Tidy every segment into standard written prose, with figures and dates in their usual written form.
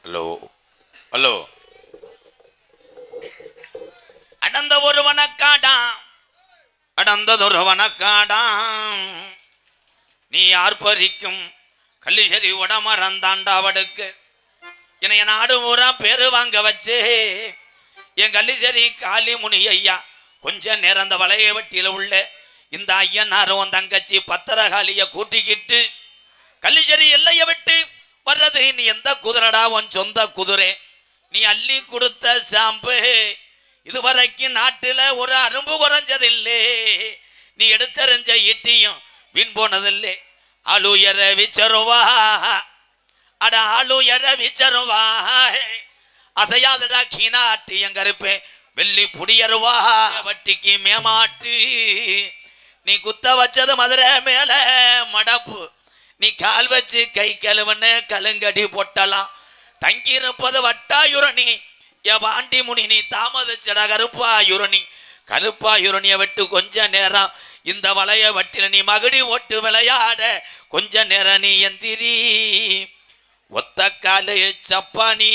Hello hello. அடந்த ஒரு வனக்காடா, அடந்ததொரு வனக்காடா, நீ யார் பறிக்கும் கள்ளிசரி உடமறந்தாண்டாவடுக்கு என்னைய நாடு ஊரா பேரு வாங்க வச்சு என் கள்ளிசரி காளி முனி ஐயா கொஞ்ச நேரம் அந்த வளைய வட்டியில உள்ள இந்த ஐயனாரும் தங்கச்சி பத்திரகாளிய கூட்டிக்கிட்டு கள்ளிசரி எல்லைய விட்டு வர்றது. நீ எந்த குதிரடா? உன் சொந்த குதிரை. நீ அள்ளி கொடுத்த சாம்பு இதுவரைக்கும் நாட்டுல ஒரு அரும்பு குறைஞ்சதில்லை. நீ எடுத்தறிஞ்ச ஈட்டியும் வீண் போனதில்லை. ஆளுயர விச்சருவா, அட ஆளுயர விச்சருவா, அசையாதடா கீனாட்டி எங்கருப்பேன் வெள்ளி புடியருவா. வட்டிக்கு மேமாட்டு நீ குத்த வச்சது மதுரை மேல மடப்பு. நீ கால் வச்சு கை கழுவன்னு கலுங்கடி பொட்டலாம். தங்கியிருப்பது வட்டாயுரணி பாண்டி முனி. நீ தாமதிச்சட கருப்பாயுரணி. கருப்பாயுரணியை விட்டு கொஞ்ச நேரம் இந்த வளைய வட்டில நீ மகுடி ஓட்டு விளையாட கொஞ்ச நேரம் நீ எந்திரி. ஒத்த காலு சப்பானி,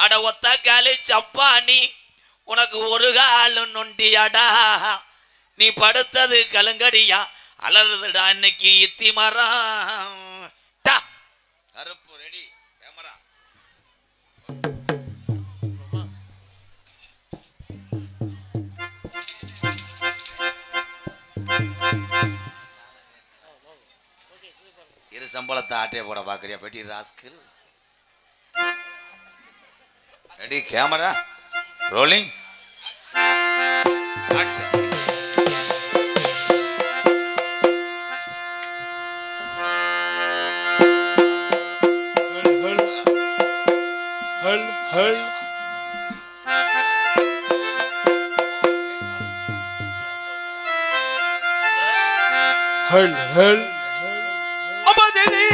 அட ஒத்த காலு சப்பானி, உனக்கு ஒரு காலு நொண்டியாடா. நீ படுத்தது கலுங்கடியா, அலறுதுடா இன்னைக்கு இத்தி மரம். கருப்பு ரெடி கேமரா. இரு சம்பளத்தை ஆட்டையை போட பாக்குறியா பெட்டி ராஸ்கில்? Ready camera rolling action. ஹல் ஹல் அம்மாதேவி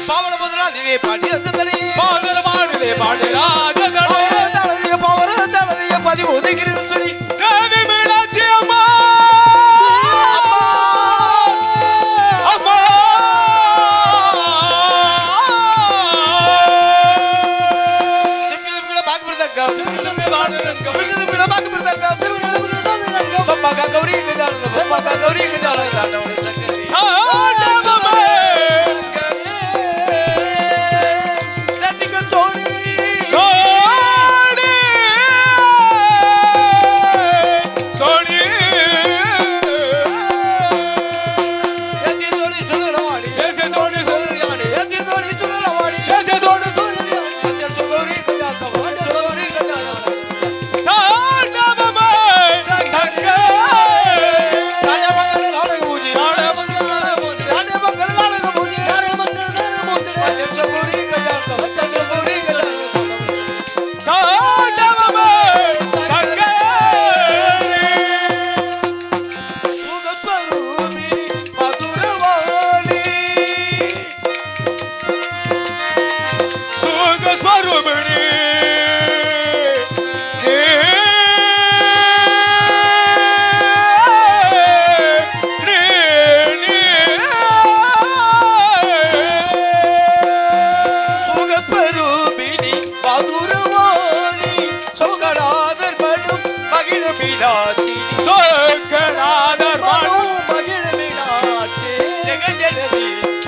பாவன முதலாளியே பாண்டியத்தனே பாவன மாடுலே பாண்டியராஜ தனதிய பவர தனதிய பதி ஒதுங்கிருந்தனி தேவி மீனாட்சி அம்மா அம்மா திப்பில பாக்க பிரதங்க திப்பில பாடுறங்க திப்பில பாக்க பிரதங்க பப்பா கௌரி கஜால பப்பா கௌரி கஜால தாண்டவனே சக்கரி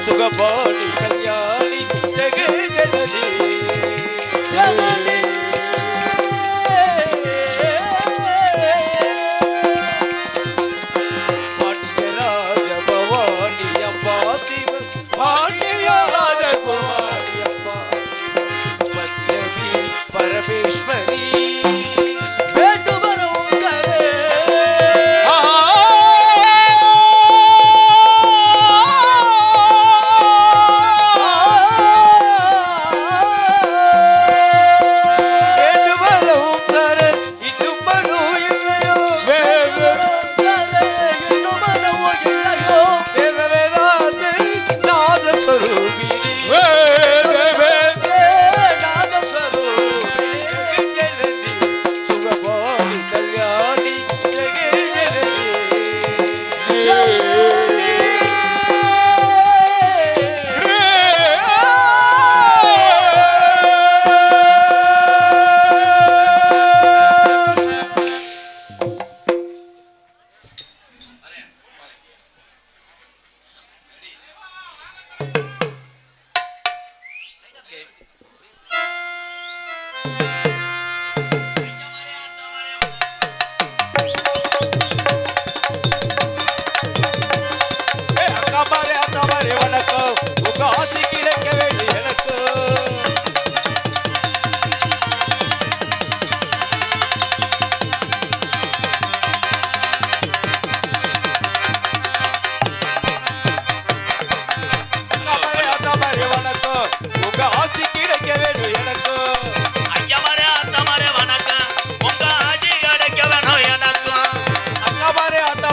சுகபாணி கல்யாணி ஜெக ஜனனி ஜனனி பாண்டியராஜ பவானி அம்மா சிவ பாண்டியராஜ பவானி அம்மா பத்மவி பரமேஸ்வரி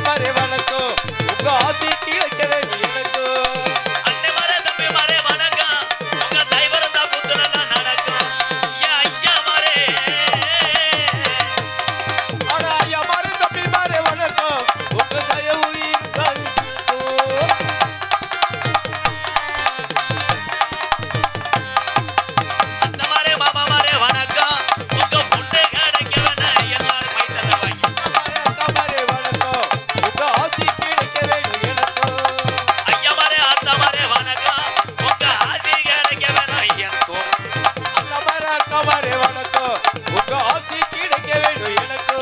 மாறே வணக்கம் உங்க ஆசி கிடைக்க வேண்டும் எனக்கு அண்ணே மாறே தம்பி மாறே வணக்கம் உங்க தைவரத்தா குத்துனெல்லாம் நடக்கும் ஐயா மாறே ஆனா ஐயா மாறே தம்பி மாறே வணக்கம் உங்க தயவு இருந்தால் அண்ணே மாறே மாமா மாறே வணக்கம் உங்க புண்ணை கிடைக்க வேணா எல்லாரும் மைத்தத வாங்கி அக்கா மாறே வணக்கம் உங்க ஆசி கிடைக்க வேண்டும் எனக்கு ஐயா மாறே அத்தா மாறே வணக்கம் உங்க ஆசி கிடைக்க வேணா எனக்கும் அக்கா மாறே வணக்கம் உங்க ஆசி கிடைக்க வேண்டும் எனக்கு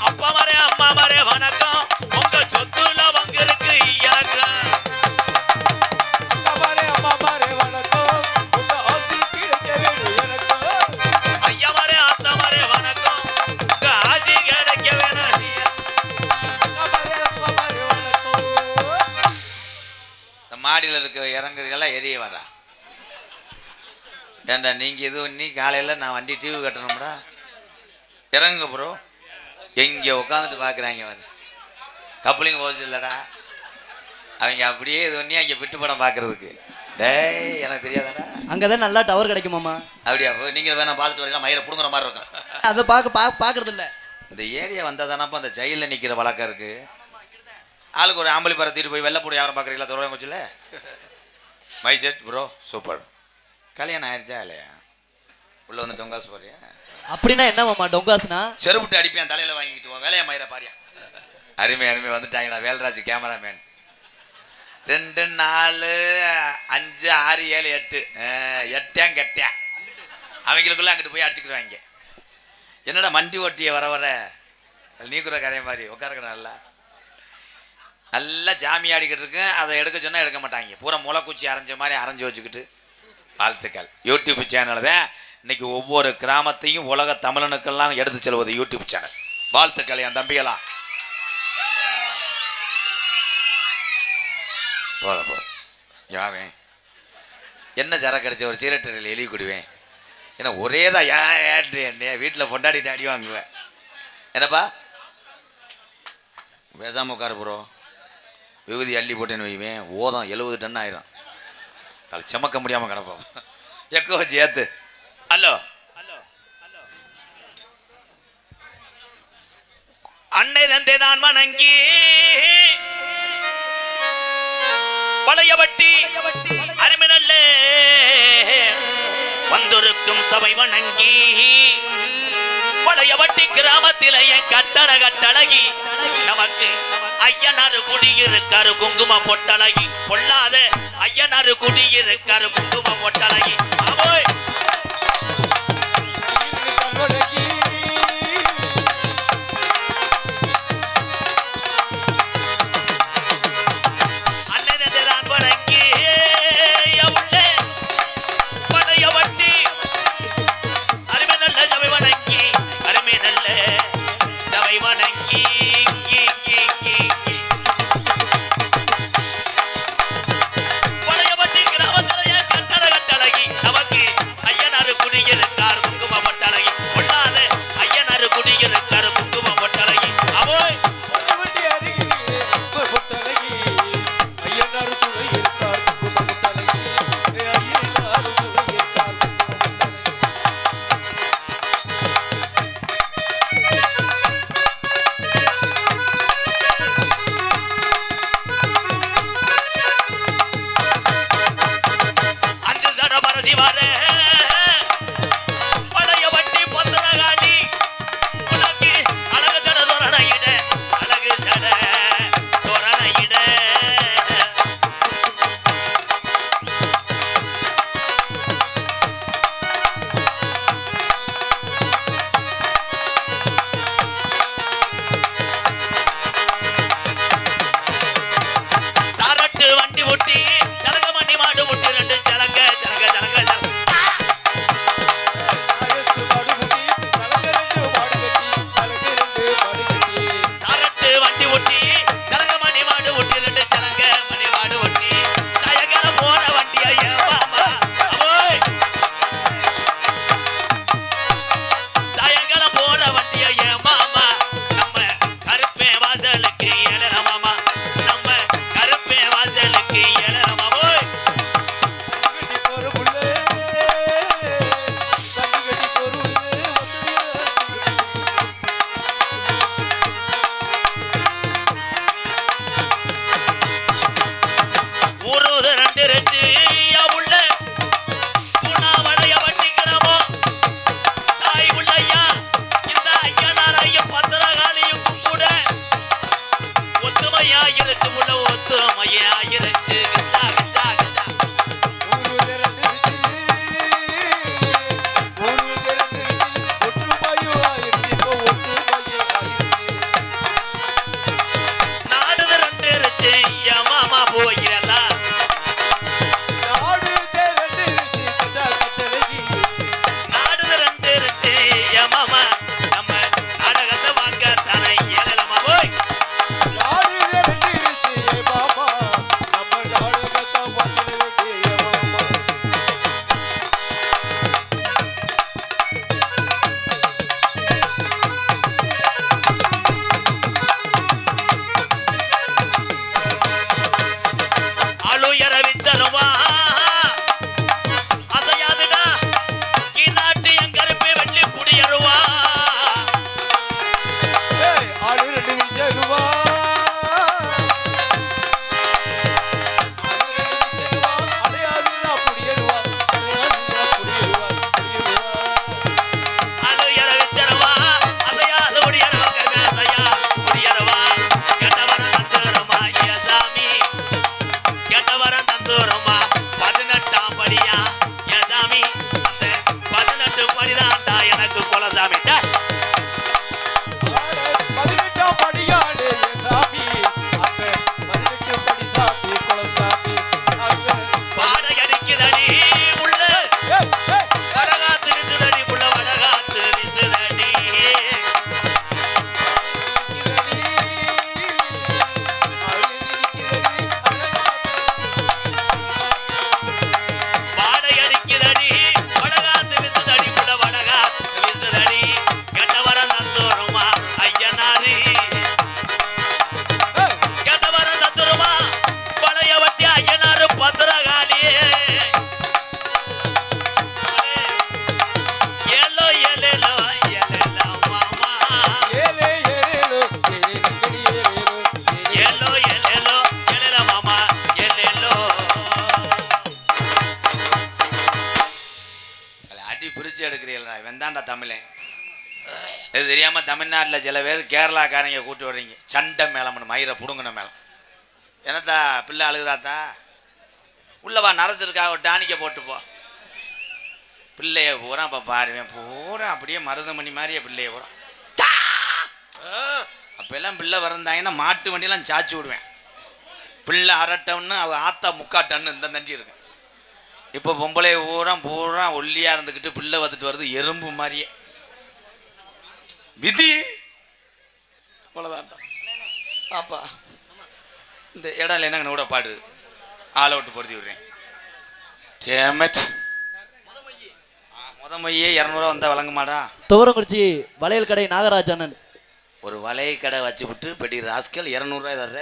அப்பா மாறே அம்மா மாறே வணக்கம் உங்க சொத்துல பங்கு இருக்கு எனக்கு அக்கா மாறே அம்மா மாறே வணக்கம் உங்க ஆசி கிடைக்க வேண்டும் எனக்கு ஐயா மாறே அத்தா மாறே வணக்கம் உங்க ஆசி கிடைக்க வேணா அக்கா மாறே அம்மா மாறே வணக்கம் இந்த மாடியில் இருக்க இறங்குறதுக்கெல்லாம் எரிய வரா ஏண்டா நீங்கள் இது பண்ணி காலையில் நான் வண்டி டிவி கட்டணும்டா இறங்குங்க ப்ரோ எங்கே உட்காந்துட்டு பார்க்குறாங்க வந்து கப்பலிங் போச்சு இல்லைடா அவங்க அப்படியே இது பண்ணி அங்கே விட்டு படம் பார்க்குறதுக்கு டேய் எனக்கு தெரியாதாடா அங்கதான் நல்லா டவர் கிடைக்குமாமா. அப்படியா நீங்கள் வேணா பார்த்துட்டு வரீங்களா மயிரை பிடுங்குற மாதிரி இருக்கும் அதை பாக்குறது இல்ல. இந்த ஏரியா வந்தால் தானப்பா அந்த ஜெயிலில் நிற்கிற வழக்கம் இருக்குது ஆளுக்கு ஒரு ஆம்பளை பரத்திட்டு போய் வெள்ளைப்பூடி யாரும் பார்க்குறீங்களா தூரம் வச்சுல மை செட் ப்ரோ சூப்பர் கல்யாணம் ஆயிடுச்சா இல்லையா உள்ளே வந்து டொங்காசு போறியா அப்படின்னா என்ன மாமா டொங்காசுனா? செருப்புட்டு அடிப்பேன் தலையில் வாங்கிட்டு போ வேலையை மயிர பாரியா அருமை அருமை வந்துட்டாங்கடா வேல்ராஜ் கேமராமேன் 2 4 5 6 7 8 எட்டேன் கெட்டேன் அவங்களுக்குள்ள அங்கிட்டு போய் அடிச்சுக்கிடுவாங்க என்னடா மண்டி ஓட்டிய வர வர நீ கூட கரைய மாதிரி உட்காருக்க நல்லா ஜாமி ஆடிக்கிட்டு இருக்கேன் அதை எடுக்க சொன்னால் எடுக்க மாட்டாங்க பூரா முளைக்குச்சி அரைஞ்ச மாதிரி அரைஞ்சி வச்சுக்கிட்டு வாழ்த்துக்கள் யூடியூப் சேனல் தான் இன்னைக்கு ஒவ்வொரு கிராமத்தையும் உலக தமிழனுக்கெல்லாம் எடுத்து செல்வது யூடியூப் சேனல் வாழ்த்துக்கள் என் தம்பிகளா போத யாவேன் என்ன சரக்கு அடிச்ச ஒரு சீரட்டரில் எழுதி குடிவேன் ஏன்னா ஒரே தான் ஏன் வீட்டில் பொண்டாடிட்டு அடி வாங்குவேன் என்னப்பா பேசாமல் உட்காரு ப்ரோ விகுதி அள்ளி போட்டேன்னு வைவேன் ஓதம் 70 டன் ஆயிரும் அது சுமக்க முடியாமல் கிடப்போம் எக்கோ வச்சு ஏத்து ஹலோ அன்னை தந்தை தான் வணங்கி பழையவட்டி அருமை நல்ல வந்திருக்கும் சபை வணங்கி பழையவட்டி கிராமத்தில என் கட்டழகி நமக்கு ஐயனாரு குடியிருக்காரு குங்கும பொட்டழகி பொல்லாத ஐயனாரு குடியிருக்காரு குங்கும பொட்டழகி ஆமோய் நமக்கு சாமி டேய். 18ஆம் படியாடு என் சாமி அந்த 18 படி சாமி குலசாமி அந்த பாடை அடிக்குதடி உள்ள ஏய் ஏய் வடகாத்து விசுதடி புள்ள வடகாத்து விசுதடி இதடி அழகினிக்குதடி பாடை அடிக்குதடி வடகாத்து விசுதடி புள்ள வடகாத்து விசுதடி கெட்டவரம் தந்துருமா ஐயனாரி ஏய் கெட்டவரம் தந்துருமா பழைய வட்டி ஐயனாரு பத்திரகாளி ஏலோ ஏலேலோ ஏலேலோ மாமா ஏலே ஏலேலோ ஏலேலங்கடி ஏலேலோ ஏலோ ஏலேலோ ஏலேலோ மாமா ஏலேலோ அடி பிரிச்சு எடுக்கிறீங்களா வெந்தாண்டா தமிழன் இது தெரியாம தமிழ்நாட்டில் சில பேர் கேரளாக்காரங்க கூட்டு வர்றீங்க சண்டை மேளம்னு மயிரை புடுங்கின மேளம் என்னத்தா பிள்ளை அழுகுதாத்தா உள்ளவா நரசருக்காக ஒரு டானிக்க போட்டு போ பிள்ளைய பூரா இப்போ பாருவேன் பூரா அப்படியே மருதமணி மாதிரியே பிள்ளைய பூரா அப்பெல்லாம் பிள்ளை வரந்தாங்கன்னா மாட்டு வண்டியெல்லாம் சாச்சி விடுவேன் பிள்ளை அரை டன்னு அவ ஆத்தா 3/4 டன்னு இந்த தண்டி இருக்கு இப்போ பொம்பளை பூரா ஒல்லியாக இருந்துக்கிட்டு பிள்ளை வந்துட்டு வருது எறும்பு மாதிரியே விதி அவ்வளோதான்டா பாப்பா இந்த இடம் என்னங்க கூட பாடுது ஆளை விட்டு பொருத்தி விடுறேன் சேமட் முத மையே 200 வந்தால் வழங்க மாடா துவரங்குறிச்சி வளையல் கடை நாகராஜ் அண்ணன். ஒரு வளைய கடை வச்சு விட்டு பெட்டி ராஸ்கல் 200 தர்ற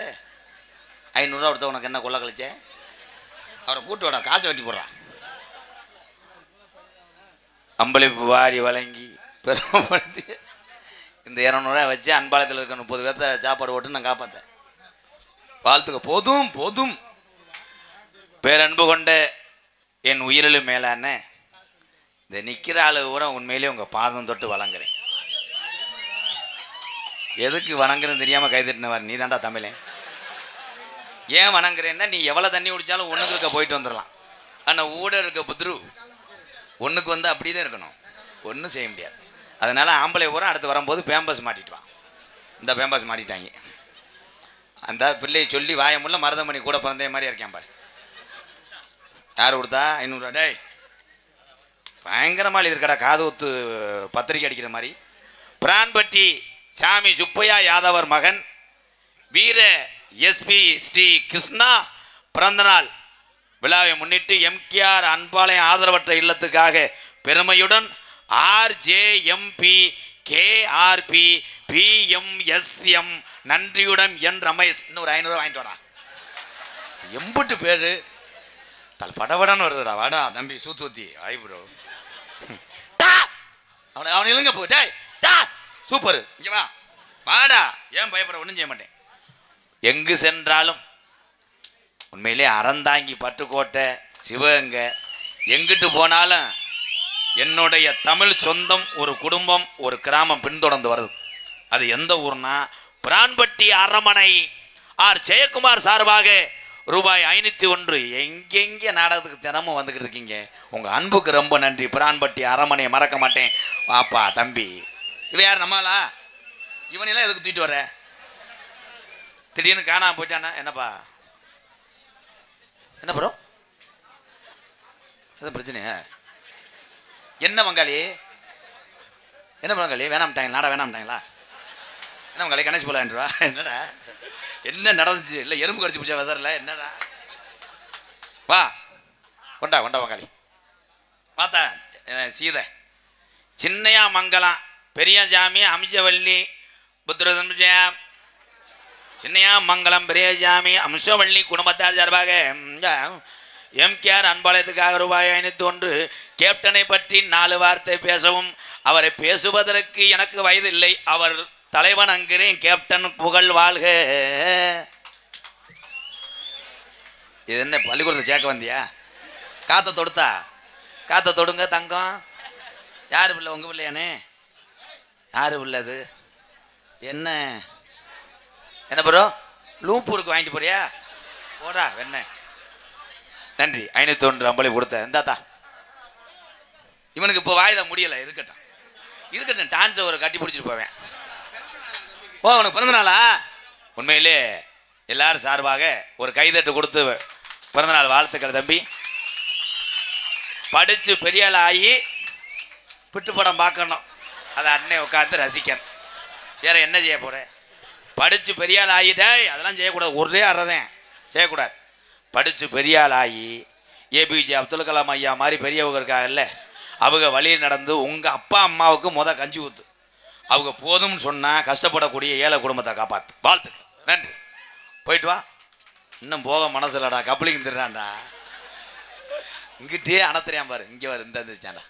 500 கொடுத்த உனக்கு என்ன கொள்ள கழிச்ச அவரை கூட்டு வாடா காசை வெட்டி போடுறான் அம்பளிப்பு வாரி வழங்கி பெருமைப்படுத்தி இந்த 200 வச்சு அன்பாலயத்தில் இருக்க 30 பேர்த்த சாப்பாடு போட்டு நான் காப்பாற்றேன் வாழ்த்துக்க போதும் போதும் பேரன்பு கொண்ட என் உயிரிலும் மேலான இந்த நிற்கிற ஆளு கூட உண்மையிலே உங்கள் பாதம் தொட்டு வணங்குறேன் எதுக்கு வணங்குறேன்னு தெரியாமல் கைதட்டினவர் நீ தாண்டா தமிழன் ஏன் வணங்குறேன்னா நீ எவ்வளோ தண்ணி குடித்தாலும் ஒன்றுக்கு இருக்க போயிட்டு வந்துடலாம் ஆனால் ஊட இருக்க புத்ரு ஒன்றுக்கு வந்து அப்படி தான் இருக்கணும் ஒன்றும் செய்ய முடியாது அதனால் ஆம்பளை பூரா அடுத்து வரும்போது பேம்பஸ் மாட்டிட்டு வா இந்த பேம்பஸ் மாட்டிட்டாங்க அந்த பிள்ளையை சொல்லி வாயமுள்ள மருதமணி கூட பிறந்தே மாதிரி இருக்கேன் பாரு யார் கொடுத்தா 500 டேய் பயங்கரமாக இருக்கடா காது ஊத்து பத்திரிக்கை அடிக்கிற மாதிரி பிரான்பட்டி சாமி சுப்பையா யாதவர் மகன் வீர எஸ்பி ஸ்ரீ கிருஷ்ணா பிறந்தநாள் விழாவை முன்னிட்டு எம்கேஆர் அன்பாலயம் ஆதரவற்ற இல்லத்துக்காக பெருமையுடன் RJMP KRP PMSM நன்றியுடன் என் ரமேஷ் இன்னும் ஒரு 500 வாங்கிட்டு வாடா எம்புட்டு பேரு தல் படபடன்னு வருதுடா வாடா தம்பி சூத்தூத்தி ஆய் ப்ரோ அவனை இல்லைங்க போ டேய் டா சூப்பர் இங்க வா வாடா ஏன் பயப்பட ஒன்றும் செய்ய மாட்டேன் எங்கு சென்றாலும் உண்மையிலே அறந்தாங்கி பட்டுக்கோட்டை சிவகங்கை எங்கிட்டு போனாலும் என்னுடைய தமிழ் சொந்தம் ஒரு குடும்பம் ஒரு கிராமம் பின்தொடர்ந்து வருது அது எந்த ஊர்னா பிரான்பட்டி அரமனை ஜெயக்குமார் சார்பாக ரூபாய் 501 எங்கெங்கே நாடகத்துக்கு தினமும் வந்துக்கிட்டு இருக்கீங்க உங்கள் அன்புக்கு ரொம்ப நன்றி பிரான்பட்டி அரமனையை மறக்க மாட்டேன் பாப்பா தம்பி இவன் யார் நம்மளா இவனெல்லாம் எதுக்கு தூக்கிட்டு வர திடீர்னு காணாம போயிட்டானா என்னப்பா என்ன ப்ரோ எதுவும் பிரச்சனையா என்ன பங்காளி என்ன பங்காளி வேணாம்ட்டாங்க நாடா வேணாம்ட்டாங்களா என்ன பங்காளி கணேஷ் போலான்றா என்னடா என்ன நடந்துச்சு இல்லை எறும்பு கடிச்சு பிடிச்சா வெதரில் என்னடா வா கொண்டா பங்காளி பார்த்தா சீதை சின்னையா மங்கலம் பெரியசாமி அம்சவள்ளி புத்திரஜயம் சின்னையா மங்கலம் பெரியசாமி அம்சவள்ளி குடும்பத்தார் சார்பாக எம்கேஆர் அன்பாலயத்துக்காக ரூபாய் 501 கேப்டனை பற்றி 4 வார்த்தை பேசவும் அவரை பேசுவதற்கு எனக்கு வயது இல்லை அவர் தலைவன் அங்கிறேன் கேப்டன் புகழ் வாழ்க இது என்ன பள்ளிக்கூடத்தை சேர்க்க வந்தியா காத்த தொடுத்தா காத்த தொடுங்க தங்கம் யாரு பிள்ளை உங்க பிள்ளையானே யாரு பிள்ளை அது என்ன என்ன ப்ரோ லூப்பூருக்கு வாங்கிட்டு போறியா போடா என்ன நன்றி 501 அம்பளை கொடுத்த இந்தாத்தா இவனுக்கு இப்போ வாய்தா முடியலை இருக்கட்டும் இருக்கட்டும், டான்ஸை ஒரு கட்டி பிடிச்சிட்டு போவேன். ஓ உனக்கு பிறந்தநாளா? உண்மையிலே எல்லாரும் சார்பாக ஒரு கைதட்டு கொடுத்து பிறந்தநாள் வாழ்த்துக்கள் தம்பி. படித்து பெரிய ஆள் ஆகி பிட்டு படம் பார்க்கணும், அதை அண்ணே உட்காந்து ரசிக்கணும். வேற என்ன செய்ய போகிறேன்? படித்து பெரிய ஆள் ஆகிட்டே அதெல்லாம் செய்யக்கூடாது, ஒரே அறதேன் செய்யக்கூடாது. படித்து பெரிய ஆள் ஆகி ஏபிஜே அப்துல் கலாம் ஐயா மாதிரி பெரியவங்க இருக்காங்கல்ல, அவங்க வழியில் நடந்து உங்கள் அப்பா அம்மாவுக்கு கஞ்சி ஊற்று. அவங்க போதும்னு சொன்னால் கஷ்டப்படக்கூடிய ஏழை குடும்பத்தை காப்பாற்று. வாழ்த்துக்கள், நன்றி. போயிட்டு வா. இன்னும் போக மனசு இல்லடா, கப்பலிங் திருடான்டா. இங்கிட்டே அணத்துறியான் பாரு, இங்கே வரு, இந்த இருந்துச்சாண்டா.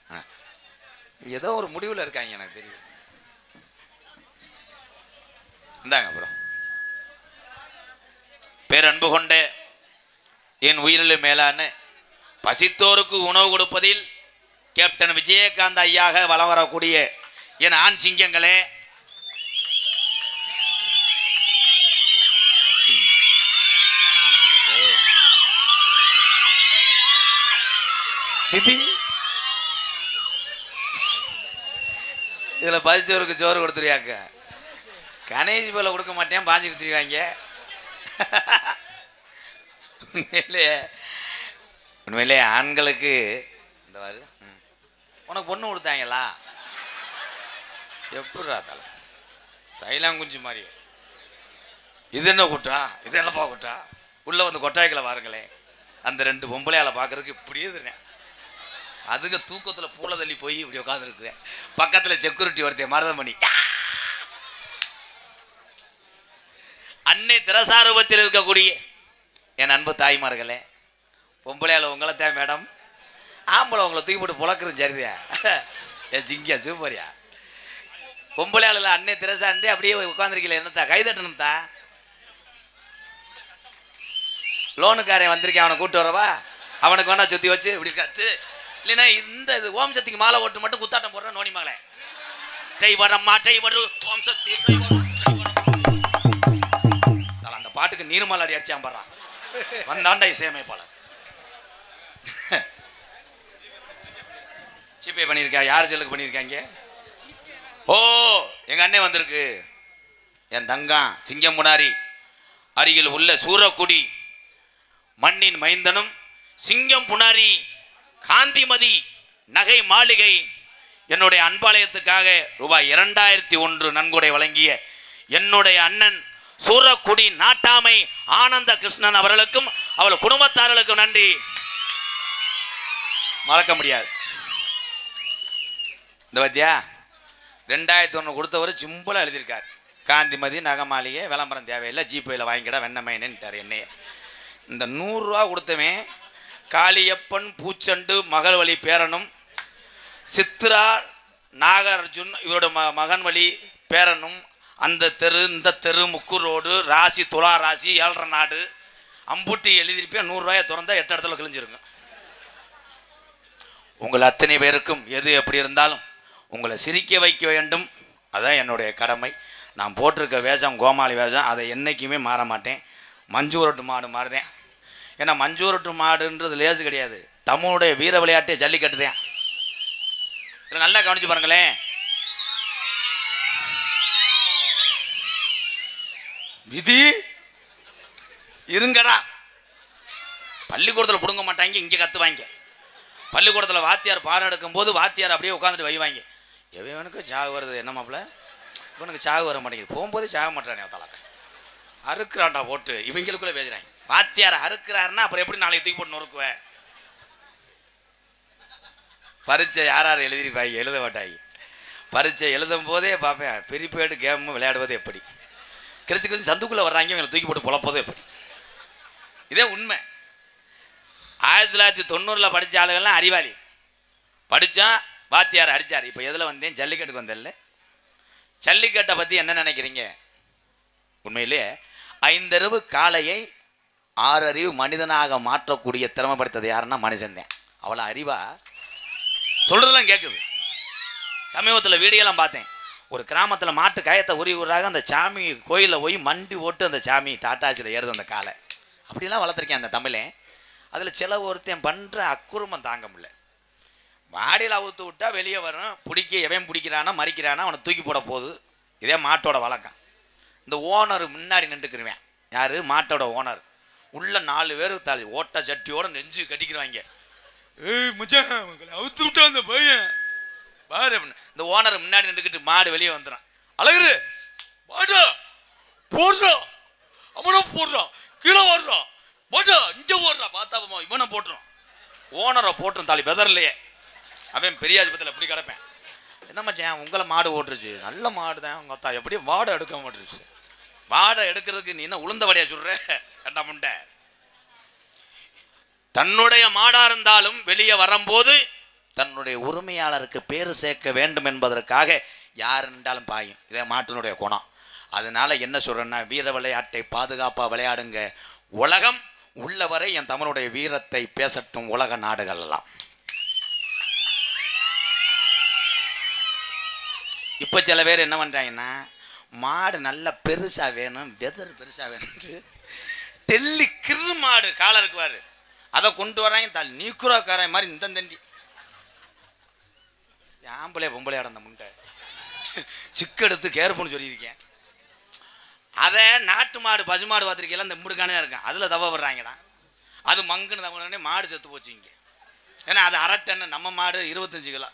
ஏதோ ஒரு முடிவில் இருக்காங்க எனக்கு தெரியும். இந்தாங்க அப்புறம். பேரன்பு கொண்ட என் உயிரிலும் மேலான பசித்தோருக்கு உணவு கொடுப்பதில் கேப்டன் விஜயகாந்த் ஐயாக வலம் வரக்கூடிய என் ஆண் சிங்கங்களே, இதுல பசிச்சோருக்கு சோறு கொடுத்துருவாங்க. கணேஷ் போல கொடுக்க மாட்டேன், பாஞ்சிட்டு திரிவாங்க. உண்மையிலே ஆண்களுக்கு இந்த மாதிரி உனக்கு பொண்ணு கொடுத்தாங்களா? எப்படா தலை தைலாங்குஞ்சு மாதிரி. இது என்ன கூட்டா? இது என்னப்பா கூட்டா? உள்ள வந்து கொட்டாய்களை வாருங்களேன். அந்த 2 பொம்பளையால பார்க்கறதுக்கு இப்படியே இருந்தேன். அதுக்கு தூக்கத்தில் பூல தள்ளி போய் இப்படி உட்காந்துருக்குவேன். பக்கத்தில் செக்யூரிட்டி ஒருத்தன் மருதமணி. அன்னை திரசாரூபத்தில் இருக்கக்கூடிய என் அன்பு தாய்மார்களே, பொம்பளையால உங்களை தான் மேடம், ஆம்பளை உங்களை தூக்கி போட்டு புழக்கிறது சரிதியா? என் ஜிங்கியா சூப்பரியா. பொம்பளையால அன்னை திரசாண்டே அப்படியே உட்காந்துருக்கீங்களே, என்னத்தா கைதட்டணும்தா? லோனுக்காரன் வந்திருக்கேன், அவனை கூப்பிட்டு வரவா? அவனுக்கு வேணா சுற்றி வச்சு இப்படி கத்து. இல்லைன்னா இது ஓம் சக்திக்கு மாலை ஓட்டு மட்டும் குத்தாட்டம் போடுற நோனி மகளே. டை வரம்மா டை வரு ஓம் சக்தி அந்த பாட்டுக்கு நீர்மாலை அடி அடிச்சான் பாடுறான். வந்தாண்டா இசையமைப்பாளர். ஜிபே பண்ணியிருக்கா? யார் செல்லுக்கு பண்ணியிருக்காங்க? ஓ எங்க அண்ணன் வந்திருக்கு. என் தங்கம் சிங்கம் முனாரி அருகில் உள்ள சூரக்குடி மண்ணின் மைந்தனும் சிங்கம் புனாரி காந்திமதி நகை மாளிகை என்னுடைய அன்பாலயத்துக்காக ரூபாய் 2001 நன்கொடை வழங்கிய என்னுடைய அண்ணன் சூரக்குடி நாட்டாமை ஆனந்த கிருஷ்ணன் அவர்களுக்கும் அவள் குடும்பத்தார்களுக்கும் நன்றி, மறக்க முடியாது. இந்த பத்தியா 2001 கொடுத்தவர் சிம்பிளா எழுதியிருக்கார். காந்திமதி நகை மாளிகை, விளம்பரம் தேவையில்லை, ஜிபேல வாங்கிக்கிட வெண்ணமைன்னுட்டார் என்னைய. இந்த 100 ரூபா கொடுத்தவன் காளியப்பன் பூச்சண்டு மகள் வழி பேரனும், சித்ரா நாகார்ஜுன் இவரோட மகன் வழி பேரனும், அந்த தெரு இந்த தெரு முக்கு ரோடு ராசி துலா ராசி 7 நாடு அம்புட்டி எழுதியிருப்பேன். 100 ரூபாயை திறந்தா 8 இடத்துல கிழிஞ்சிருங்க. உங்கள் அத்தனை பேருக்கும் எது எப்படி இருந்தாலும் உங்களை சிரிக்க வைக்க வேண்டும், அதான் என்னுடைய கடமை. நான் போட்டிருக்க வேஷம் கோமாளி வேஷம், அதை என்றைக்குமே மாற மாட்டேன். மஞ்சூரட்டு மாடு மாறுதேன். ஏன்னா மஞ்சூரட்டு மாடுன்றது லேசு கிடையாது, தமிழுடைய வீர விளையாட்டே ஜல்லிக்கட்டுதேன். இதில் நல்லா கவனிச்சு பாருங்களேன். விதி இருங்கடா. பள்ளிக்கூடத்தில் பிடுங்க மாட்டாங்க, இங்கே கத்துவாங்க. பள்ளிக்கூடத்தில் வாத்தியார் பாடம் எடுக்கும் போது வாத்தியார் அப்படியே உட்காந்துட்டு வைவாங்க. எவனுக்கு சாகு வருது என்ன மாப்பிள்ள, இவனுக்கு சாகு வர மாட்டேங்குது, போகும்போது சாக மாட்டானே தலாக்க அறுக்கிறான்டா போட்டு இவங்களுக்குள்ளே பேசுறாங்க. வாத்தியார் அறுக்கிறாருன்னா அப்புறம் எப்படி நாளைக்கு தூக்கி போட்டு நொறுக்குவேன்? பரீட்சை யார் யார் எழுதிருப்பாங்க, எழுத மாட்டாங்க. பரீட்சை எழுதும் போதே பார்ப்பேன், பிரிப்பேடு கேம் விளையாடுவது எப்படி, கிழிச்சு கிழிச்சு சந்துக்குள்ளே வர்றாங்க, இவங்களை தூக்கி போட்டு பொழப்பதும் எப்படி. இதே உண்மை. 1990 படித்த ஆளுகள்லாம் அறிவாளி. படித்தான் வாத்தியார் அடித்தார். இப்போ எதில் வந்தேன்? ஜல்லிக்கட்டுக்கு வந்தேன்ல. ஜல்லிக்கட்டை பற்றி என்ன நினைக்கிறீங்க? உண்மையிலே 5 அறிவு காளையை 6 அறிவு மனிதனாக மாற்றக்கூடிய திறமைப்படுத்தது யாருன்னா மனுஷன் தான். அவ்வளோ அறிவா சொல்றதெல்லாம் கேட்குது. சமீபத்தில் வீடியோலாம் பார்த்தேன். ஒரு கிராமத்தில் மாட்டு காயத்தை உரிவுறாக அந்த சாமி கோயிலில் போய் மண்டி ஓட்டு அந்த சாமி டாட்டாச்சியில் ஏறுது அந்த காலை. அப்படிலாம் வளர்த்துருக்கேன் அந்த தமிழன். அதில் சில ஒருத்தன் பண்ணுற அக்குறுமம் தாங்க முடியல. வாடியில் அவுத்து விட்டா வெளியே வரும். எவன் பிடிக்கிறானா மறிக்கிறானா அவனை தூக்கி போட போகுது. இதே மாட்டோட வழக்கம். இந்த ஓனர் முன்னாடி நின்றுக்குருவேன். யாரு? மாட்டோட ஓனர். உள்ள 4 பேர் தாலி ஓட்ட சட்டியோட நெஞ்சு கட்டிக்கிறாங்க. அவுத்து விட்டா அந்த பையன் பாரு. இந்த ஓனர் முன்னாடி நின்றுக்கிட்டு மாடு வெளியே வந்துடும். அழகு மாடு போடுறோம், அவனை போடுறோம், கீழே ஓடுறோம், போட்டோ இங்கே போடுறான், பார்த்தா இவனை போட்டுரும். ஓனரை போட்டுரும் தாலி வெதர்லையே. அவன் பெரியாஜபத்தில் எப்படி கிடப்பேன். என்ன மச்சான் உங்களை மாடு ஓட்டுருச்சு, நல்ல மாடு தான் உங்கள் அத்தா, எப்படியும் வாடை எடுக்க மாட்டுருச்சு. வாடை எடுக்கிறதுக்கு நீ என்ன உளுந்த வடையா சொல்ற கண்டா முண்டை. தன்னுடைய மாடா இருந்தாலும் வெளியே வரும்போது தன்னுடைய உரிமையாளருக்கு பேரு சேர்க்க வேண்டும் என்பதற்காக யார் நின்றாலும் பாயும். இதே மாட்டினுடைய குணம். அதனால என்ன சொல்றேன்னா, வீர விளையாட்டை பாதுகாப்பா விளையாடுங்க. உலகம் உள்ளவரை என் தமிழுடைய வீரத்தை பேசட்டும் உலக நாடுகள் எல்லாம். இப்போ சில பேர் என்ன பண்ணுறாங்கன்னா, மாடு நல்ல பெருசாக வேணும், வெதர் பெருசாக வேணும்ட்டு டெல்லி கிரு மாடு காலை இருக்குவார், அதை கொண்டு வராங்க. தால் நீக்குறாக்கார மாதிரி இந்த தண்டி ஆம்பளை பொம்பளை அடந்த முண்டை சிக்கெடுத்து கேர்ப்புன்னு சொல்லியிருக்கேன். அதை நாட்டு மாடு பசு மாடு பார்த்துருக்கீங்களா, இந்த முடுக்கானே இருக்கேன், அதில் தவ விடுறாங்கடா. அது மங்குன்னு தவறே மாடு செத்து போச்சு இங்கே. ஏன்னா அது அரட்டன்னு, நம்ம மாடு 25 கிலோ.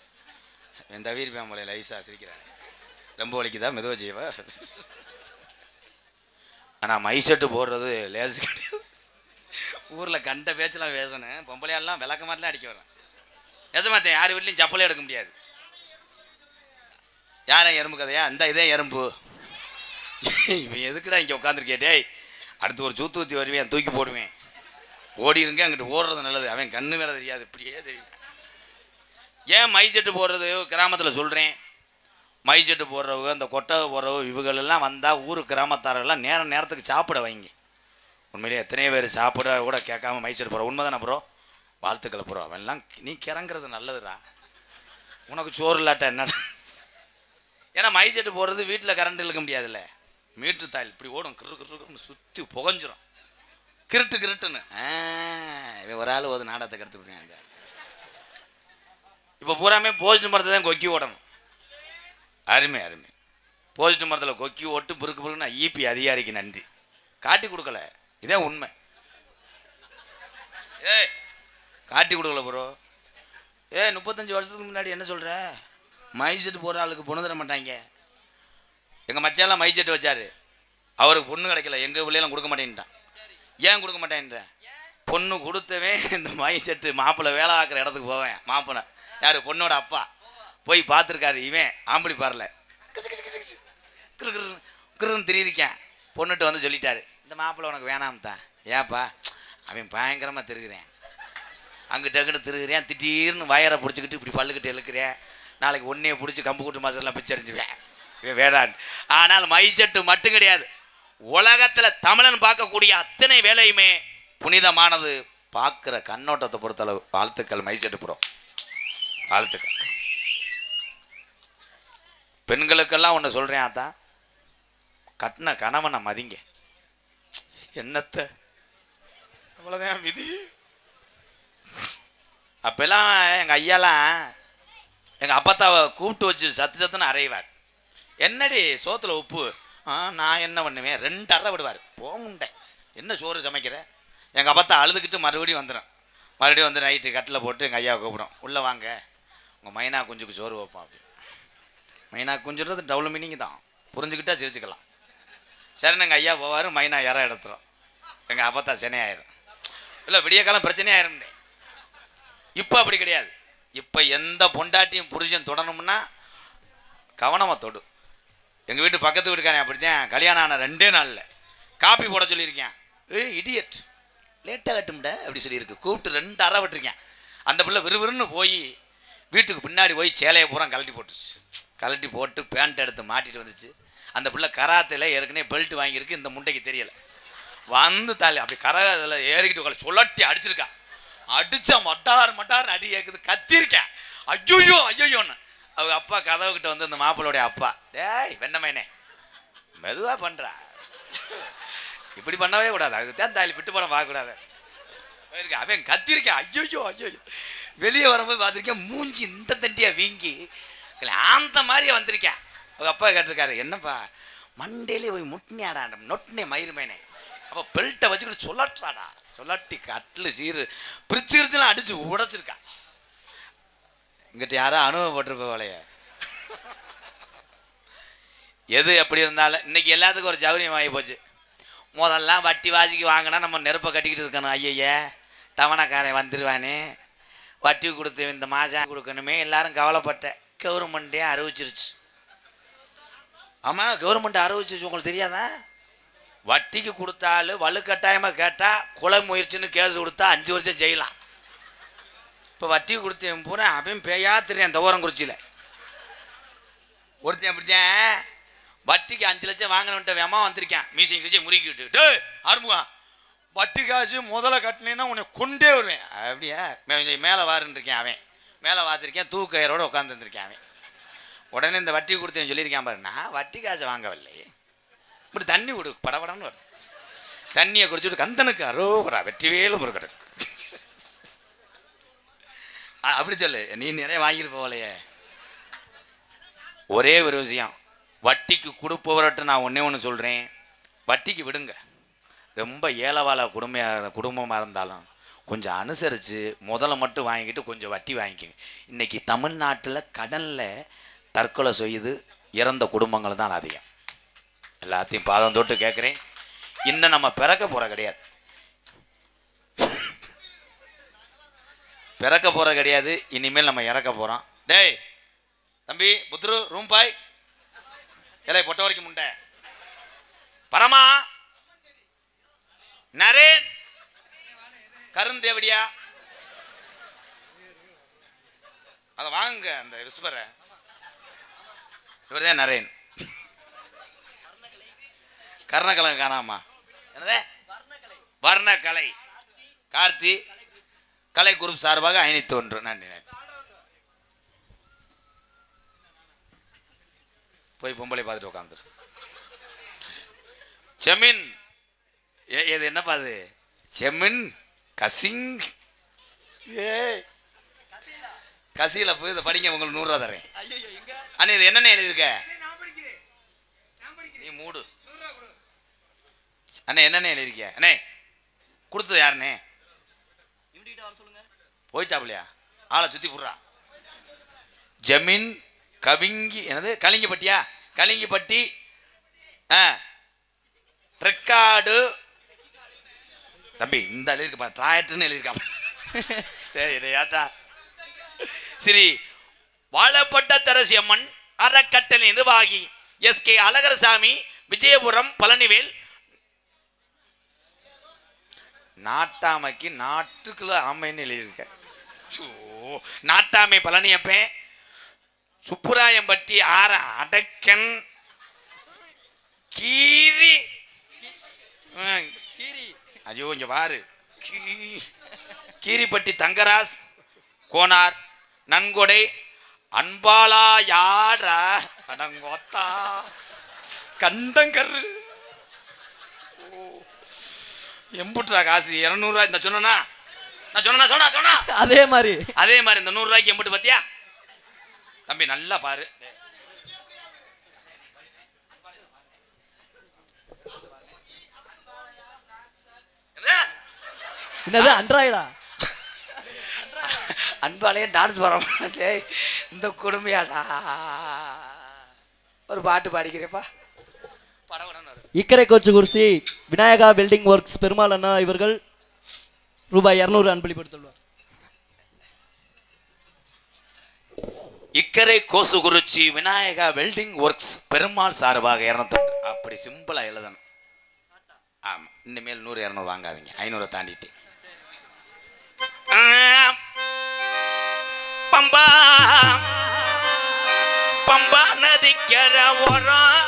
என் தவீர் பேம்பளை லைஸாக சிரிக்கிறாங்க. ரொம்ப வலிக்குதா மெதுவா செய்வா. ஆனால் மைசெட்டு போடுறது லேசு கிடையாது. ஊரில் கண்ட பேச்செல்லாம் பேசணும். பொம்பளையாலாம் விளக்க மாதிரிலாம் அடிக்க வரேன். பேசமாத்தேன். யார் வீட்லையும் சப்பலே எடுக்க முடியாது. யாரும் எறும்பு கதையா? இந்த இதே எறும்பு. இவன் எதுக்குடா இங்கே உட்காந்துருக்கே? டேய் அடுத்து ஒரு சூத்து ஊற்றி வருவேன், தூக்கி போடுவேன். ஓடி இருங்க, அங்கிட்டு ஓடுறது நல்லது. அவன் கண்ணு வேலை தெரியாது, இப்படியே தெரியும். ஏன் மைசெட்டு போடுறது கிராமத்தில் சொல்கிறேன். மைசெட்டு போடுறவங்க, இந்த கொட்டை போடுறவங்க, இவங்களெல்லாம் வந்தால் ஊர் கிராமத்தாரெல்லாம் நேரத்துக்கு சாப்பிட வைங்க. உண்மையிலே எத்தனையோ பேர் சாப்பிட கூட கேட்காம மைசெட்டு போகிற. உண்மை தானே ப்ரோ? வாழ்த்துக்களை ப்ரோ. அவன்லாம் நீ கிறங்கிறது நல்லதுடா. உனக்கு சோறு இல்லாட்டா என்ன? ஏன்னா மைசெட்டு போடுறது வீட்டில் கரண்ட் இழுக்க முடியாதுல்ல. மீட்ரு தாயில் இப்படி ஓடும், கிருன்னு சுற்றி புகஞ்சிரும். கிருட்டுன்னு ஒரு ஆள் ஒரு நாடகத்தை கருத்து விடுறாங்க. இப்போ பூராமே போஸ்ட் மரத்தை தான் கொக்கி ஓடணும். அருமை. போஸ்ட் மரத்தில் கொக்கி ஓட்டு பிறுக்குன்னா ஈபி அதிகாரிக்கு நன்றி. காட்டி கொடுக்கல, இதே உண்மை. காட்டி கொடுக்கல ப்ரோ. 35 வருஷத்துக்கு முன்னாடி என்ன சொல்கிற? மைசெட்டு போகிற ஆளுக்கு பொண்ணு தர மாட்டாங்க. எங்கள் மச்சாலாம் மைசெட்டு வச்சாரு, அவருக்கு பொண்ணு கிடைக்கல. எங்கள் பிள்ளையெல்லாம் கொடுக்க மாட்டேன்ட்டான். ஏன் கொடுக்க மாட்டேன்ற? பொண்ணு கொடுத்தவன் இந்த மைசெட்டு மாப்பிள்ளை வேலை ஆக்கிற இடத்துக்கு போவேன். மாப்பிள்ளை யார்? பொண்ணோட அப்பா போய் பார்த்துருக்காரு. இவன் ஆம்பளி பாரல கிருன்னு திரியிருக்கேன். பொண்ணுட்டு வந்து சொல்லிட்டாரு, இந்த மாப்பிள்ளை உனக்கு வேணாம் தான். ஏப்பா? அவன் பயங்கரமாக திருகிறேன், அங்கிட்ட அங்கிட்ட திருகிறேன், திடீர்னு வயரை பிடிச்சிக்கிட்டு இப்படி பல்லுக்கிட்டு இழுக்கிறேன். நாளைக்கு ஒன்றையை பிடிச்சி கம்பு கூட்டு மாசெல்லாம் பிச்சரிஞ்சுவேன். இவன் வேடான். ஆனால் மைசெட்டு மட்டும் கிடையாது, உலகத்தில் தமிழன் பார்க்கக்கூடிய அத்தனை வேலையுமே புனிதமானது. பார்க்குற கண்ணோட்டத்தை பொறுத்தளவு. வாழ்த்துக்கள் மைசெட்டு ப்ரோ, வாழ்த்துக்கள். பெண்களுக்கெல்லாம் ஒன்று சொல்கிறேன், அதான் கட்டின கணவனை மதிங்க. என்னத்தை அவ்வளோதான் விதி. அப்பெல்லாம் எங்கள் ஐயாலாம் எங்கள் அப்பத்தாவை கூப்பிட்டு வச்சு சத்துன்னு அரைவார். என்னடி சோத்தில் உப்பு? நான் என்ன பண்ணுவேன், 2 அறை விடுவார். போமுண்டேன், என்ன சோறு சமைக்கிற? எங்கள் அப்பத்தா அழுதுகிட்டு மறுபடியும் வந்துடும். மறுபடியும் வந்து நைட்டு கட்டில் போட்டு எங்கள் ஐயாவை கூப்பிடும், உள்ளே வாங்க உங்கள் மைனா குஞ்சுக்கு சோறு வைப்போம். அப்படி மைனா குஞ்சுறது டபுள் மீனிங் தான், புரிஞ்சுக்கிட்டா சிரிச்சுக்கலாம். சரின்னு எங்கள் ஐயா போவார், மைனா இற எடுத்துரும். எங்கள் அப்பத்தா சென்னையாயிரும். இல்லை விடிய காலம் பிரச்சனையாயிரும். இப்போ அப்படி கிடையாது. இப்போ எந்த பொண்டாட்டியும் புருஷன் தொடணும்னா கவனமாக தொடு. எங்கள் வீட்டு பக்கத்து வீட்டுக்காரன் அப்படித்தான், கல்யாணம் ஆன 2 நாளில் காப்பி போட சொல்லியிருக்கேன். இடியட் லேட்டாக கட்டும்ட அப்படி சொல்லியிருக்கு. கூப்பிட்டு 2 அறை விட்டுருக்கேன். அந்த பிள்ளை விறுவிறுன்னு போய் வீட்டுக்கு பின்னாடி போய் சேலையை பூரா கழட்டி போட்டுச்சு. கழட்டி போட்டு பேண்ட் எடுத்து மாட்டிட்டு வந்துச்சு. அந்த பிள்ளை கராத்தில் ஏற்கனவே பெல்ட் வாங்கியிருக்கு, இந்த முண்டைக்கு தெரியலை. வந்து தாலி அப்படி கராத்தில் ஏறிக்கிட்டு உட்காந்து சொல்லட்டி அடிச்சிருக்கா. அடித்தா மட்டார் அடி கேட்குது. கத்திருக்கேன், ஐயோன்னு. அவங்க அப்பா கதவுக்கிட்ட வந்து அந்த மாப்பிள்ளையோடைய அப்பா, டேய் வெண்ணமேனே மெதுவாக பண்ணுறா, இப்படி பண்ணவே கூடாது, அதுதான் தாலி விட்டு படம் பார்க்கக்கூடாது. அவன் கத்திருக்கேன், ஐயோ வெளியே வரும்போது பார்த்துருக்கேன் மூஞ்சி இந்த தண்டியா வீங்கி அந்த மாதிரியே வந்திருக்கேன். அவங்க அப்பா கேட்டிருக்காரு, என்னப்பா மண்டேலே போய் முட்டினியாடா நொட்டினே மயிருமேனே. அப்போ பெல்ட்டை வச்சுக்கிட்டு சொல்லாட்டாடா சொல்லாட்டி கட்டில் சீரு பிரிச்சுலாம் அடிச்சு உடைச்சிருக்கா. இங்கிட்ட யாரோ அனுபவப்பட்டிருப்ப போலைய. எது எப்படி இருந்தாலும் இன்னைக்கு எல்லாத்துக்கும் ஒரு ஜவுரியம் ஆகி போச்சு. முதல்லாம் வட்டி வாசிக்கு வாங்கினா நம்ம நெருப்பை கட்டிக்கிட்டு இருக்கணும். ஐயய்ய தவணைக்காரன் வந்துடுவானே, வட்டி கொடுத்து இந்த மாதம் கொடுக்கணுமே எல்லாரும் கவலைப்பட்ட. கவர்மெண்ட்டே அறிவிச்சிருச்சு. ஆமாம், கவர்மெண்ட் அறிவிச்சிருச்சு. உங்களுக்கு தெரியாதா? வட்டிக்கு கொடுத்தாலும் வலுக்கட்டாயமாக கேட்டால் கொலை முயற்சின்னு கேஸ் கொடுத்தா 5 வருஷம் ஜெயிலாம். இப்போ வட்டிக்கு கொடுத்தேன் பூரா அவன் பேயா தெரியும். அந்த ஓரங்குறிச்சியில் ஒருத்தன் அப்படித்தான் வட்டிக்கு 5 லட்சம் வாங்கினவன்ட்ட வேமா வந்திருக்கேன். மீசையும் கீசையும் முறுக்கிட்டு, டே ஆரம்புவா வட்டி காசு முதல்ல கட்டினேன்னா உன்னை கொண்டே வருவேன். அப்படியா மேலே வாருன்னு இருக்கேன். அவன் மேலே பார்த்துருக்கேன், தூக்கயிரோடு உட்காந்துருந்துருக்கேன். அவன் உடனே இந்த வட்டி கொடுத்தேன் சொல்லியிருக்கேன் பாரு, நான் வட்டி காசு வாங்கவில்லை, இப்படி தண்ணி கொடு படபடன்னு வரும். தண்ணியை குடிச்சுட்டு கந்தனுக்கு அரோகரா வெற்றிவேலும் முருகன் அப்படி சொல்லு. நீ நிறைய வாங்கிட்டு போகலையே. ஒரே ஒரு விஷயம், வட்டிக்கு கொடுப்பவர்கிட்ட நான் ஒன்று சொல்கிறேன், வட்டிக்கு விடுங்க. ரொம்ப ஏலவாழ குடும்பமாக இருந்தாலும் கொஞ்சம் அனுசரித்து முதல்ல மட்டும் வாங்கிக்கிட்டு கொஞ்சம் வட்டி வாங்கிக்கோங்க. இன்றைக்கி தமிழ்நாட்டில் கடனில் தற்கொலை செய்து இறந்த குடும்பங்கள் தான் அதிகம். எல்லாத்தையும் பாதம் தொட்டு கேட்குறேன். இன்னும் நம்ம பிறக்க போகிற கிடையாது, பிறக்க போகிற கிடையாது. இனிமேல் நம்ம இறக்க போகிறோம். டேய் தம்பி புத்ரு ரூம் பாய் எல்லாம் பொட்ட வரைக்கும் முண்டை பரமா நரேன் கருந்தேவடியா அதை வாங்குங்க. அந்த விஸ்வரை இவர்தான் நரேன். கர்ணகலை காணாமா என்னதே வர்ணகலை கார்த்தி கலை குரூப் சார்பாக 501. நன்றி. போய் பொம்பளை பார்த்துட்டு உட்காந்துரு. செமின் இது என்னப்பா அது? செமின் கசிங் ஏ கசியில போய் இதை படிங்க, உங்களுக்கு 100 ரூபா தரேன். அண்ணே இது என்னென்ன எழுதியிருக்க? நீ மூடு அண்ணே. என்னென்ன எழுதியிருக்க அண்ணே? கொடுத்தது யாருண்ணே? போயிட்டாப்லையா? ஆளை சுத்தி போடுறா. ஜமீன் கவிங்கி என்னது கலிங்கப்பட்டியா? கலிங்கப்பட்டி ரெக்கார்டு தம்பி இந்த எழுதிருக்க டிராக்டர்னு எழுதியிருக்கா. சரி, வாழப்பட்ட தரசியம்மன் அறக்கட்டளை நிர்வாகி SK அழகரசாமி, விஜயபுரம் பழனிவேல். நாட்டாமைக்கு நாட்டுக்குள்ள ஆமைன்னு எழுதியிருக்க. நாட்டாமை பழனியப்பேன், சுப்புராயம்பட்டி ஆற அடக்கன், கீரி ஐயோ இங்க பாரு, கீரிப்பட்டி தங்கராஸ், கோனார், நன்கொடை, அன்பாலா யாரா அடங்கோத்தா கண்டங்கரு எம்புட்ரா காசு 200 ரூபாய். இந்த சொன்னா நான் சொன்னா அதே மாதிரி இந்த 100 ரூபாய்க்கு எம்புட்டு பாத்தியா தம்பி? நல்லா பாரு. என்னது அண்ட்ராய்டா? அன்பாலே டான்ஸ் வர மாட்டே இந்த கொடுமையாடா. ஒரு பாட்டு பாடிக்கிறேப்பா. இக்கரை கோச்சுகுறிச்சி விநாயகா வெல்டிங் ஒர்க்ஸ் பெருமாள் அண்ணா இவர்கள் ரூபாய் 200 அன்பளிப்படுத்துள்ளார். இக்கரை கோசுகுறிச்சி விநாயகா வெல்டிங் ஒர்க்ஸ் பெருமாள் சார்பாக 200. அப்படி சிம்பிளா எழுதணும். ஆமா, இனிமேல் 100 200 வாங்காதீங்க, 500 தாண்டிட்டு. பம்பா பம்பா நதிக்கரை ஓரம்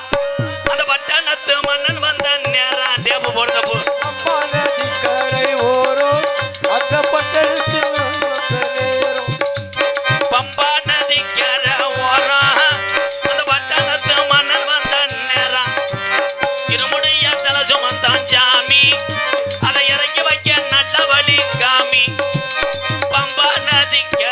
அந்த பட்டணத்து மன்னன் வந்த நேரம் டேப்பு போடுத போ. பம்பா நதிக்கரை ஓரம் அந்த பட்டணத்து பம்பா நதிக்கரை ஓரம் அந்த பட்டணத்து மன்னன் வந்த நேரம் இருமுடைய தலை சுமந்தான் ஜாமி, அதை இறக்கி வைக்க நல்ல வழி காமி. பம்பா நதிக்கரை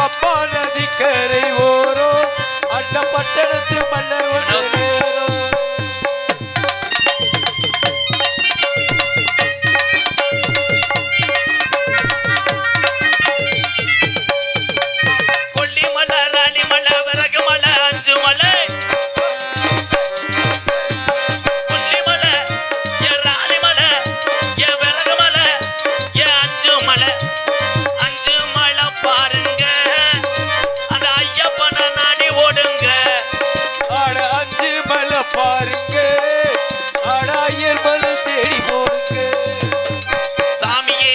அப்பா நதிக்கரை ஓரம் அண்ட பட்டணத்து மன்னர் ஒன்று நேரம். கொல்லிமலை ராணிமலை விறகுமலை அஞ்சு மலை கொல்லிமலை என் ராணிமலை என் விறகுமலை என் அஞ்சு மலை பாருங்க அந்த ஐயப்பனை நாடி ஓடுங்க. ஆட அஞ்சு மலை பாருங்க ஆட ஐயர் மலை தேடி போடுங்க. சாமியே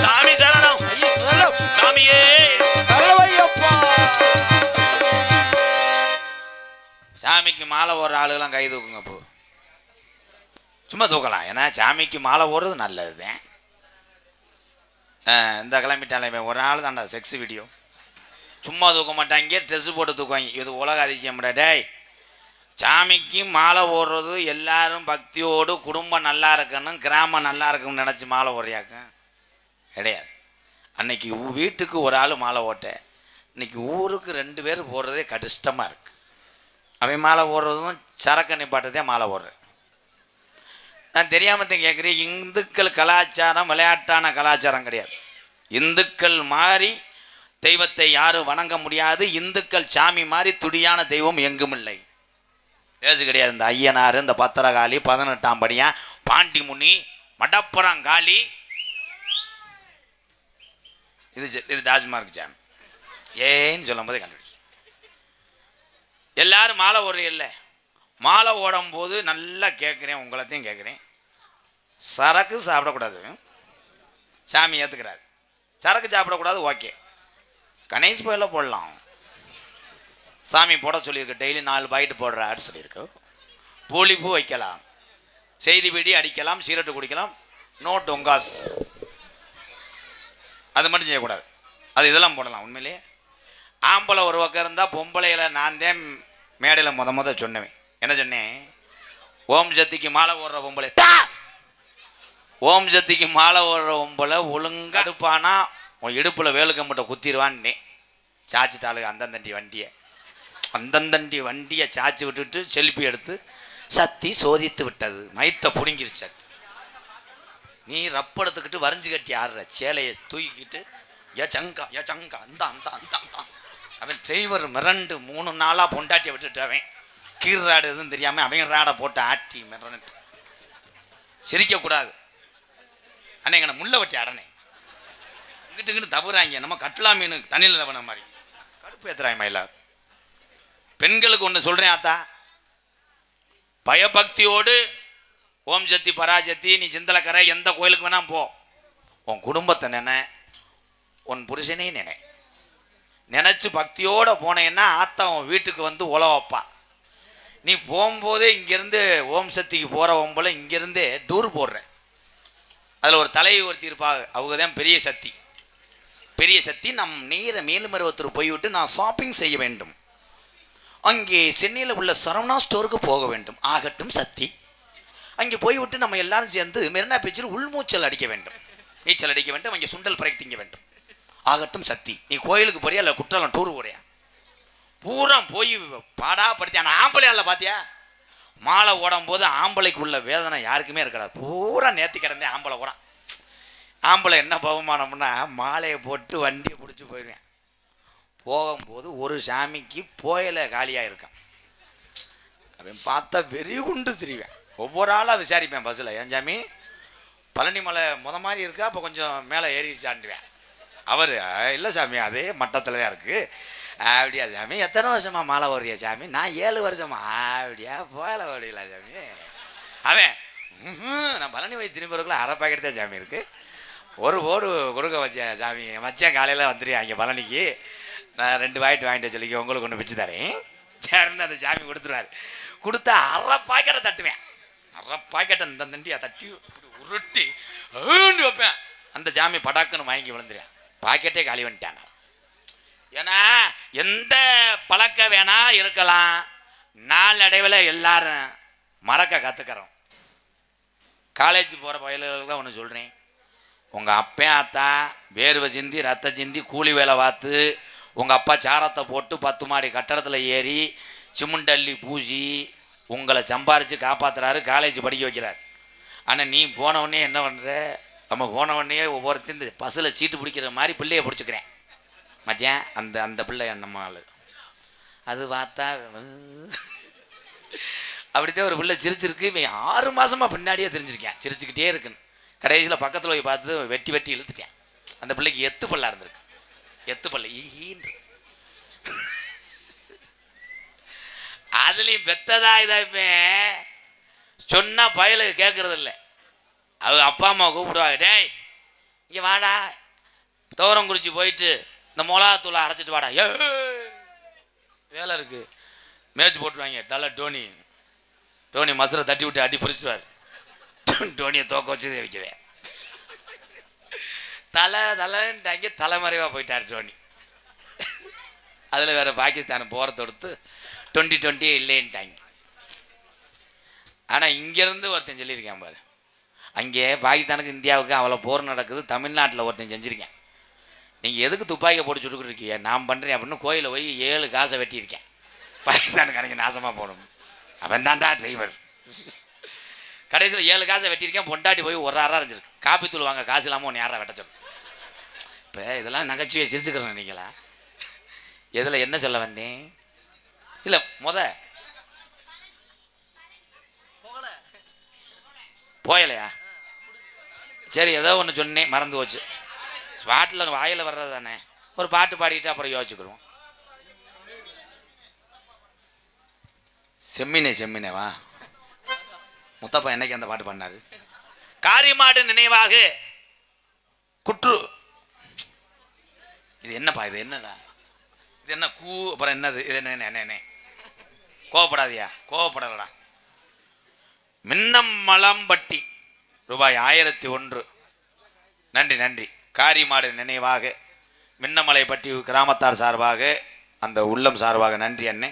சாமி சரணம் ஐயர் சரணம். சாமியே சரணையப்பா. சாமிக்கு மாலை ஓடுற ஆளுகெல்லாம் கை தூக்குங்க இப்போ. சும்மா தூக்கலாம், ஏன்னா சாமிக்கு மாலை ஓடுறது நல்லதுதான். இந்த கிளம்பிட்டாலே ஒரு நாள் தான்டா செக்ஸ் வீடியோ. சும்மா தூக்க மாட்டாங்க, ட்ரெஸ்ஸு போட்டு தூக்குவாங்க. இது உலக அதிசயம்டா டேய். சாமிக்கு மாலை ஓடுறது எல்லாரும் பக்தியோடு குடும்பம் நல்லா இருக்கணும், கிராமம் நல்லா இருக்குன்னு நினச்சி மாலை ஓடுறியாக்க கிடையாது. அன்னைக்கு வீட்டுக்கு ஒரு ஆள் மாலை ஓட்ட, இன்னைக்கு ஊருக்கு 2 பேர் போடுறதே கஷ்டமாக இருக்கு. அவன் மாலை ஓடுறதும் சரக்கு நிப்பாட்டதே மாலை ஓடுறேன். நான் தெரியாமத்தான் கேட்குறேன். இந்துக்கள் கலாச்சாரம் விளையாட்டான கலாச்சாரம் கிடையாது. இந்துக்கள் மாதிரி தெய்வத்தை யாரும் வணங்க முடியாது. இந்துக்கள் சாமி மாதிரி துடியான தெய்வம் எங்கும் இல்லை. பேசு கிடையாது. இந்த ஐயனார், இந்த பத்திரகாளி, 18ஆம் படியான், பாண்டி முனி, மடப்புறங்காளி, இது டாஸ்மார்க் சாமி ஏன்னு சொல்லும் போதே கண்டுபிடிச்சு. எல்லாரும் மாலை ஓடுற இல்லை. மாலை ஓடும் போது நல்லா கேட்குறேன், உங்களத்தையும் கேட்குறேன். சரக்கு சாப்பிடக்கூடாது, சாமி ஏற்றுக்கிறாரு. சரக்கு சாப்பிடக்கூடாது, ஓகே. கணேஷ் கோயிலில் போடலாம், சாமி போட சொல்லியிருக்கு. டெய்லி 4 பாக்கெட்டு போடுறான்னு சொல்லியிருக்கு. பூலிப்பூ வைக்கலாம், செய்தி பீடி அடிக்கலாம், சீரட்டு குடிக்கலாம், நோ டொங்காஸ். அது மட்டும் செய்யக்கூடாது. அது இதெல்லாம் போடலாம். உண்மையிலே ஆம்பளை ஒரு பக்கம் இருந்தால் பொம்பளையில் நான் தான் மேடையில் முத சொன்னேன். என்ன சொன்னேன்? ஓம் சக்திக்கு மாலை ஓடுற பொம்பளை, ஓம் சக்திக்கு மாலை ஓடுற பொம்பளை ஒழுங்கா அடுப்பானா உன் இடுப்பில் வேலுக்கம்பட்டை குத்திடுவான்னே. சாச்சிட்டாளுங்க அந்தந்தண்டி வண்டியை சாச்சி விட்டுட்டு செல்ஃபி எடுத்து சக்தி சோதித்து விட்டது, மைத்தை பிடுங்கிருச்சு. நீ ரப்ப எடுத்துக்கிட்டு வரைஞ்சி கட்டி ஆடுற சேலையை தூக்கிக்கிட்டு ஏ சங்கா அந்த அவன் டிரைவர் மிரண்டு 3 நாளாக பொண்டாட்டியை விட்டுட்டு அவன் கீழ்ராடு எதுவும் தெரியாமல் அவன் ராடை போட்டு ஆட்டி மிரண்டு. சிரிக்கக்கூடாது. அன்னைக்கு நான் முள்ள வெட்டி அடனே இங்கிட்டு தவறாங்க. நம்ம கட்லா மீன் தண்ணியில் தவண மாதிரி கடுப்பு ஏற்றுறாங்க மயிலா. பெண்களுக்கு ஒன்று சொல்கிறேன் ஆத்தா, பயபக்தியோடு ஓம் சக்தி பராசக்தி நீ சிந்தலக்கரை எந்த கோயிலுக்கு வேணாம் போ. உன் குடும்பத்தை உன் புருஷனே நினைச்சு பக்தியோடு போனேன்னா ஆத்தா உன் வீட்டுக்கு வந்து உல வைப்பா. நீ போகும்போதே இங்கேருந்து ஓம் சக்திக்கு போகிற ஒம்பளை இங்கேருந்தே டூர் போடுறேன். அதில் ஒரு தலைவி ஒருத்தி இருப்பாங்க, அவங்க தான் பெரிய சக்தி. பெரிய சக்தி நம் நேர மேலுமருவத்தூர் போய்விட்டு நான் ஷாப்பிங் செய்ய வேண்டும், அங்கே சென்னையில் உள்ள சரவணா ஸ்டோருக்கு போக வேண்டும். ஆகட்டும் சக்தி. அங்கே போய்விட்டு நம்ம எல்லாரும் சேர்ந்து மெரினா பீச்சில் உள்மூச்சல் அடிக்க வேண்டும், நீச்சல் அடிக்க வேண்டும், அங்கே சுண்டல் பறக்க திங்க வேண்டும். ஆகட்டும் சக்தி. நீ கோயிலுக்கு போறியா இல்லை குற்றாலம் டூர் போறியா? பூரா போய் பாடா படுத்தியா. நான் ஆம்பளையால பார்த்தியா? மாலை ஓடும் போது ஆம்பளைக்கு உள்ள வேதனை யாருக்குமே இருக்காது. பூரா நேர்த்தி கிடந்தேன் ஆம்பளை பூரா. ஆம்பளை என்ன பகுமானம்னா மாலையை போட்டு வண்டியை பிடிச்சி போயிடுவேன். போகும்போது ஒரு சாமிக்கு போயில காலியாக இருக்கான். அவன் பார்த்தா வெறி குண்டு திரிவேன். ஒவ்வொரு ஆளாக விசாரிப்பேன் பஸ்ஸில், ஏன் சாமி பழனி மலை மாதிரி இருக்கா, அப்போ கொஞ்சம் மேலே ஏறிச்சாண்டுவேன். அவர் இல்லை சாமி அதே மட்டத்தில் தான் இருக்குது. அப்படியா சாமி? எத்தனை வருஷமா மாலை ஓடுறியா சாமி? நான் 7 வருஷமா. அப்படியா? போயில ஓடிக்கலாம் சாமி. அவன் நான் பழனி போய் திரும்பி வரக்குள்ள அரை பாக்கெட் தான் சாமி இருக்குது. ஒரு ஓடு கொடுக்க வச்சேன் சாமி. வச்சேன் காலையில் வந்துடுவேன் அங்கே பழனிக்கு. நான் 2 பாக்கெட் வாங்கிட்டு சொல்லிக்க உங்களுக்கு ஒன்று பிச்சு தரேன் சரின்னு அந்த சாமி கொடுத்துருவாரு. கொடுத்தா அரை பாக்கெட்டை தட்டுவேன். அரை பாக்கெட்டை இந்த தண்டியை தட்டி உருட்டி வைப்பேன். அந்த சாமி படாக்குன்னு வாங்கி விழுந்துருவேன். பாக்கெட்டே காலி பண்ணிட்டாங்க. ஏன்னா எந்த பழக்க வேணா இருக்கலாம், நாளடைவில் எல்லாரும் மறக்க கற்றுக்கிறோம். காலேஜ் போகிற பயில்களுக்கு தான் ஒன்று சொல்கிறேன், உங்கள் அப்பன் ஆத்தா வேர்வை சிந்தி ரத்த சிந்தி கூலி வேலை பார்த்து உங்கள் அப்பா சாரத்தை போட்டு 10 மாடி கட்டடத்தில் ஏறி சிமுண்டல்லி பூசி உங்களை சம்பாரித்து காப்பாற்றுறாரு, காலேஜ் படிக்க வைக்கிறார். ஆனால் நீ போனவுடனே என்ன பண்ணுற? நம்ம போனவுடனே ஒவ்வொருத்தையும் இந்த பஸ்ஸில் சீட்டு பிடிக்கிற மாதிரி பிள்ளையை பிடிச்சிக்கிறேன் மச்சான். அந்த பிள்ளை நம்ம ஆள் அது பார்த்தா அப்படித்தான் ஒரு பிள்ளை சிரிச்சிருக்கு. இவன் 6 மாதமாக பின்னாடியே தெரிஞ்சிருக்கேன், சிரிச்சுக்கிட்டே இருக்குன்னு. கடைசியில் பக்கத்தில் போய் பார்த்து வெட்டி இழுத்துட்டேன். அந்த பிள்ளைக்கு எத்து பல்லா இருந்திருக்கு, எத்து பல்ல ஈன்று. அதுலேயும் பெத்ததா இதாப்பேன் சொன்னா பயலுக்கு கேட்கறது இல்லை. அவங்க அப்பா அம்மா கூப்பிடுவாங்க, டேய் இங்கே வாடா, துவரங்குறிச்சி போயிட்டு இந்த மிளகாத்தூளை அரைச்சிட்டு வாடா. ஏ வேலை இருக்கு, மேட்ச் போட்டுருவாங்க. தலை டோனி மசுரை தட்டி விட்டு அடி பிரிச்சுவார். டோனியை தோக்க வச்சதே வைக்கிறேன். தலைன்ட்டாங்க, தலைமறைவாக போயிட்டார் டோனி. அதில் வேறு பாகிஸ்தான் போகிற தொடுத்து 2020 இல்லைன்ட்டாங்க. ஆனால் இங்கேருந்து ஒருத்தன் சொல்லியிருக்கேன் பாரு, அங்கே பாகிஸ்தானுக்கு இந்தியாவுக்கு அவ்வளோ போர் நடக்குது, தமிழ்நாட்டில் ஒருத்தன் செஞ்சுருக்கேன். நீங்கள் எதுக்கு துப்பாக்கியை போட்டு சுட்டுக்கிட்டு இருக்கீங்க, நான் பண்ணுறேன் அப்படின்னு கோயிலில் போய் 7 காசை வெட்டியிருக்கேன். பாகிஸ்தானுக்கு அன்றைக்கி நாசமாக போகணும். அவன் தான்டா டிரைவர். கடைசியில் 7 காசை வெட்டியிருக்கேன். பொண்டாட்டி போய் ஒரு ஆறாக இருந்துருக்கு. காப்பி தூள் வாங்க காசு இல்லாமல் ஒன்று யாரா வெட்ட சொல்லு. இப்போ இதெல்லாம் நகைச்சுவையை சிரிச்சுக்கிறேன் நினைங்களா? எதில் என்ன சொல்ல வந்தேன்? இல்லை போயலையா? சரி, ஏதோ ஒன்று சொன்னேன் மறந்து போச்சு. ஸ்பாட்டில் வாயில் வர்றது தானே, ஒரு பாட்டு பாடிட்டு அப்புறம் யோசிச்சுக்கிறோம். செம்மினே வா முத்தப்பா என்னைக்கு அந்த பாட்டு பண்ணாரு? காரிமாடு நினைவாக குற்று. இது என்னப்பா, இது என்னடா, இது என்ன கூ, அப்புறம் என்னது, இது என்ன கோவப்படாதியா, கோவப்படலடா. மின்னம்பட்டி ரூபாய் 1001. நன்றி. காரிமாடு நினைவாக மின்னமலைப்பட்டி கிராமத்தார் சார்பாக, அந்த உள்ளம் சார்பாக நன்றி அண்ணே.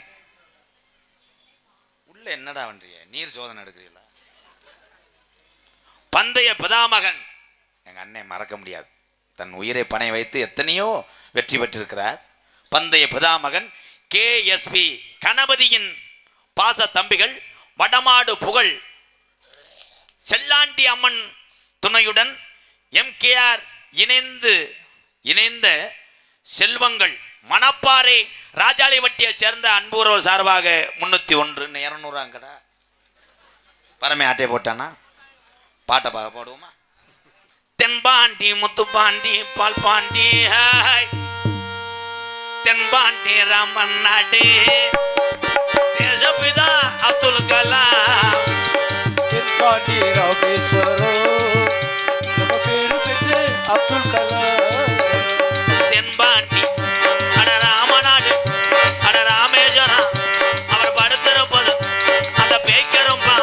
உள்ள என்னடா பண்றீங்க, நீர் சோதனை எடுக்கிறீங்களா? பந்தய பிதாமகன் எங்க அண்ணன் மறக்க முடியாது. தன் உயிரை பணை வைத்து எத்தனையோ வெற்றி பெற்றிருக்கிறார். பந்தய பிதாமகன் KSP கணபதியின் பாச தம்பிகள் வடமாடு புகழ் செல்லாண்டி அம்மன் துணையுடன் MKR இணைந்த செல்வங்கள் மணப்பாறை ராஜாளிவட்டியை சேர்ந்த அன்புறவர் சார்பாக 301. 200 அங்கடா பரமே ஆட்டை போட்டானா? பாட்டை போடுவோமா? தென்பாண்டி முத்துப்பாண்டி பால்பாண்டி ஹாய், தென்பாண்டி ராமன் நாடு தேசபிதா அப்துல் கலாம், தென்பாண்டி ராமேஸ்வரம் நம்ம பேரு பெற்று அப்துல் கலாம். தென்பாண்டி அட ராமநாடு அட ராமேஸ்வரம், அவர் படுத்திருப்பது அந்த பேய்க்கரும்பா,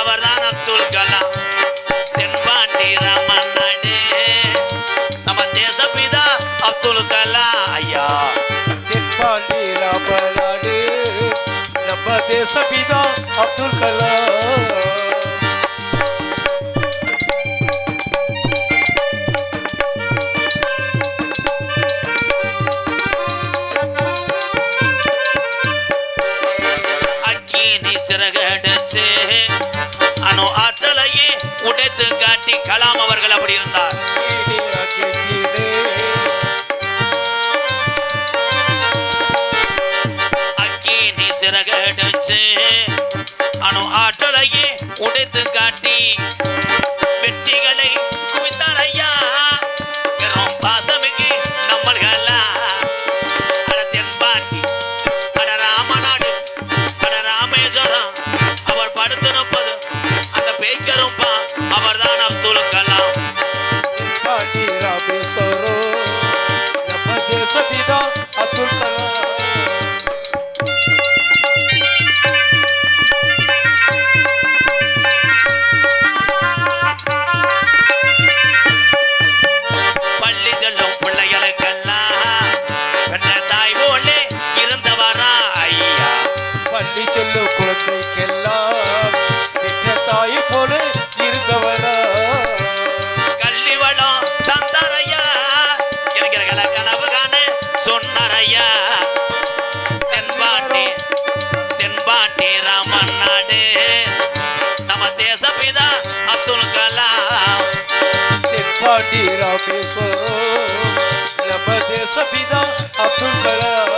அவர் தான் அப்துல் கலாம். தென்பாண்டி ராமன் நாடு நம்ம தேசபிதா அப்துல் கலாம் ஐயா. தென்பாண்டி ராமநாடு நம்ம தேசபிதா அப்துல் கலாம். அணு ஆற்றலையே உடைத்து காட்டி கலாம் அவர்கள் அப்படி இருந்தார். அக்கினி சிறகடிச்சு அணு ஆற்றலையே உடைத்து காட்டி வெற்றிகளை குவித்தார் ஐயா. பாசமிகு நம்மள்களா அட தென்பாண்டி அட ராமநாடு அட ராமேஸ்வரம், அவர் படுத்திருப்பது அந்த பேய்க்கரும்பா, அவர் தான் அப்துல் கலாம். தென்பாண்டி ராமேஸ்வரம் நம்ம தேசபிதா அப்துல் கலாம். தென்பாண்டி ராமன் நாடு நம்ம தேசப்பிதா அப்துல் கலாம். தென்பாண்டி ராமேஸ்வரம் நம்ம தேசபிதா அப்துல் கலாம்.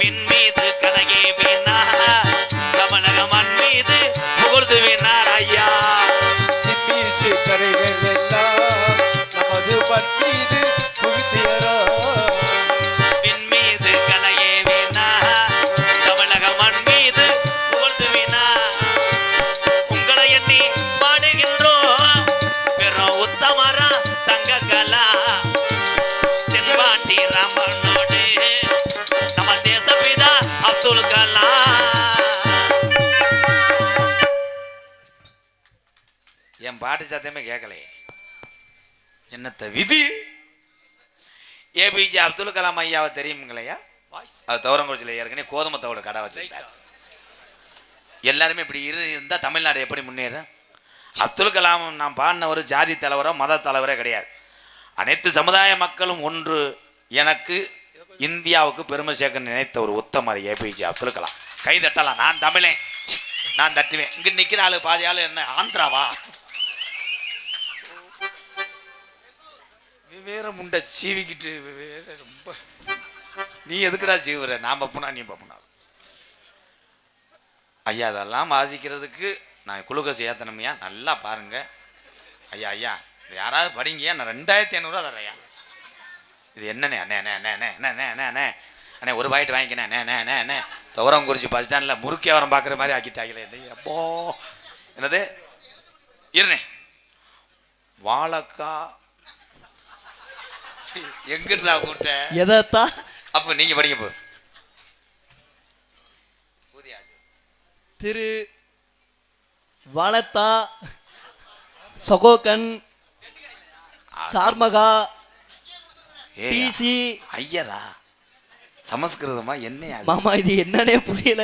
பின் மீது கனகே வீணார் தமிழக மண் மீது புகழ்ந்து வீணார் ஐயா. சிம்மீசு கரைகள் எல்லாம் நமது மண் மீது புகுத்தியரா. பின் மீது கனகே வீணார் தமிழக மண் மீது புகழ்ந்து வீணார். உங்களை எண்ணி பாடுகின்றோம் பெரும் உத்தமரா தங்க கலா. தென்பாண்டி ராமனோடு நம்ம தேசப்பிதா அப்துல் கலாம். என் பாட்டு சத்தமே கேட்கலையே, என்னத்த விதி. ஏபிஜே அப்துல் கலாம் ஐயாவை தெரியுங்களா? அது துவரங்குறிச்சியில் ஏற்கனவே கோதுமை தவிட கடை வச்சிருக்காரு. எல்லாருமே இப்படி இருந்தா தமிழ்நாடு எப்படி முன்னேறும்? அப்துல் கலாம் நான் பாடின ஒரு ஜாதி தலைவரோ மத தலைவரோ கிடையாது. அனைத்து சமுதாய மக்களும் ஒன்று. எனக்கு இந்தியாவுக்கு பெருமை சேர்க்க நினைத்த ஒரு உத்தமர் ஏபிஜே அப்துல் கலாம். கை தட்டலாம், நான் தமிழன், நான் தட்டுவேன். இங்க நிக்கிற ஆளு பாதி ஆளு என்ன ஆந்திராவா? வேற முண்டை சீவிக்கிட்டு ரொம்ப நீ எதுக்குடா சீவுற? நான் பப்புனா நீ பப்புனா. ஐயா அதெல்லாம் வாசிக்கிறதுக்கு நான் குளுக்கோஸ் ஏத்தனமையா நல்லா பாருங்க. ஐயா ஐயா யாராவது படிங்கய்யா, நான் 2500 தரையா. இது என்னண்ணே? அண்ணே அண்ணே அண்ணே அண்ணே அண்ணே அண்ணே அண்ணே அண்ணே ஒரு பாக்கெட் வாங்கிக்கினேன். அண்ணே அண்ணே அண்ணே அண்ணே துவரங்குறிச்சி பஸ் ஸ்டாண்டில் முறுக்கேவரம் பார்க்குற மாதிரி ஆக்கிட்டாங்களே. அப்போ என்னது இருண்ணே வாழைக்கா எங்கிட்டா கூட்ட எதத்தா? அப்ப நீங்க படிங்க போ. திரு வாழத்தா சகோகன் சார்மகா டிசி. ஐயரா சமஸ்கிருதமா என்ன மாமா இது என்னன்னே புரியல.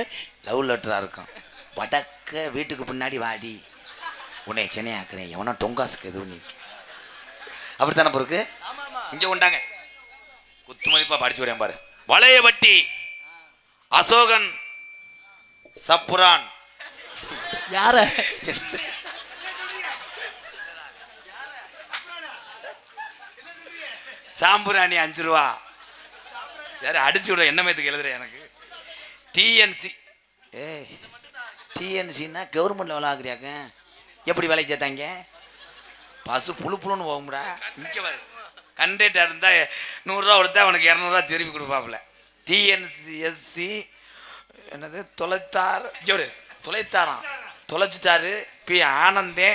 லவ் லெட்டரா இருக்கும். வடக்க வீட்டுக்கு பின்னாடி வாடி உன்னை சென்னையாக்குறேன் எவனா டொங்காசுக்கு எதுவும் நீ அப்படித்தானே பொறுக்கு. இங்க உண்டாங்க குத்து மதிப்பா படிச்சு வரேன் பாரு. வளையவட்டி அசோகன் சப்புரான் யார? சாம்புராணி 5 ரூபா. சரி அடிச்சு விட என்ன மேத்துக்கு எழுதுற எனக்கு. டிஎன்சி டிஎன்சின்னா கவர்மெண்ட் லெவல் ஆகுறியாக்க எப்படி வேலை சேர்த்தாங்க? பசு புழு புழுன்னு போகும்டா. இங்கே வர கண்டக்டர் இருந்தால் 100 ரூபா கொடுத்தா அவனுக்கு 200 ரூபா திருப்பி கொடுப்பாப்புல. டிஎன்சிஎஸ்சி என்னது தொலைத்தாராம் தொலைச்சிட்டாரு. பி ஆனந்தே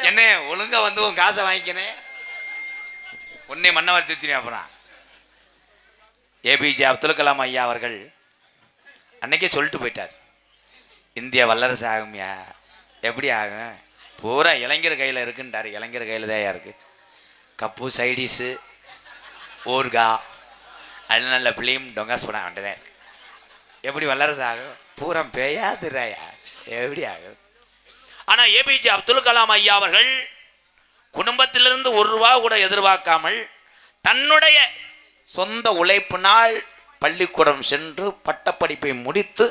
என்ன ஒழுங்கா வந்து உன் காசை வாங்கிக்கனே உன்னை மன்னவர் திருச்சினே. அப்புறம் ஏபிஜே அப்துல் கலாம் ஐயா அவர்கள் அன்னைக்கே சொல்லிட்டு போயிட்டார், இந்தியா வல்லரசு ஆகும்யா. எப்படி ஆகும்? பூரா இளைஞர் கையில் இருக்குன்றாரு. இளைஞர் கையில் தான் இருக்கு. கப்பு சைடிஸு ஊர்கா அது நல்ல பிள்ளையும் டொங்காஸ் படம் வந்துதான். எப்படி வல்லரசு ஆகும்? பூரா பேயாதுராயா எப்படி ஆகும்? ஆனா ஏபிஜே அப்துல் கலாம் ஐயா அவர்கள் குடும்பத்திலிருந்து 1 ரூபா கூட எதிர்பார்க்காமல் தன்னுடைய சொந்த உழைப்பினால் பள்ளிக்கூடம் சென்று பட்டப்படிப்பை முடித்து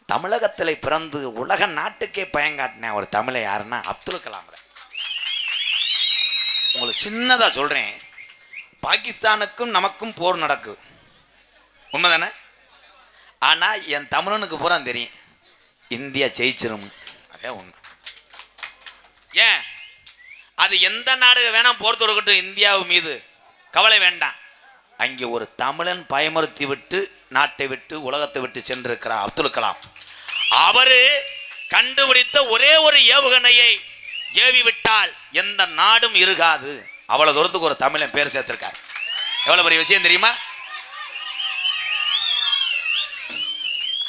தமிழகத்தில் பிறந்து உலக நாட்டுக்கே பயங்காட்டின ஒரு தமிழை யாருன்னா அப்துல் கலாம். உங்களுக்கு சின்னதா சொல்றேன், பாகிஸ்தானுக்கும் நமக்கும் போர் நடக்குது உண்மைதானே? ஆனா என் தமிழனுக்கு பூரா தெரியும் இந்தியா ஜெயிச்சிரும். அதே உண்மை. ஏன் அது எந்த நாடு வேணா போர் தொடுக்கட்டும், இந்தியாவு மீது கவலை வேண்டாம். அங்கே ஒரு தமிழன் பயமுறுத்தி விட்டு நாட்டை விட்டு உலகத்தை விட்டு சென்றிருக்கிறார் அப்துல் கலாம். அவரு கண்டுபிடித்த ஒரே ஒரு ஏவுகணையை ஏவி விட்டால் எந்த நாடும் இருக்காது. அவ்வளவு தூரத்துக்கு ஒரு தமிழன் பேர் சேர்த்திருக்கார். எவ்வளவு பெரிய விஷயம் தெரியுமா?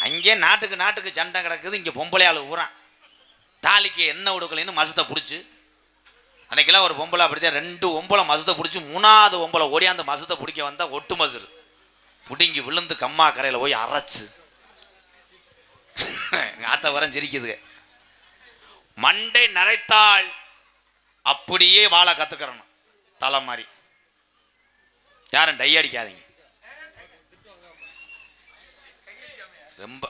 அங்கே நாட்டுக்கு சண்டை கிடக்குது. இங்கே பொம்பளை ஆளு ஊறான் தாலிக்கு என்ன உடுக்கலைன்னு மசத்தை பிடிச்சி. அன்னைக்கெல்லாம் ஒரு பொம்பளை அப்படித்தான் 2 ஒம்பளை மசத்தை பிடிச்சி 3ஆவது ஒம்பளை ஓடியாந்து மசத்தை பிடிக்க வந்தால் ஒட்டு மசுரு புடுங்கி விழுந்து கம்மா கரையில் போய் அரைச்சு ஆத்த வரம் சிரிக்குது. மண்டை நரைத்தால் அப்படியே வாழ கத்துக்கிறணும். தலை மாதிரி யாரும் டை அடிக்காதீங்க. ரொம்ப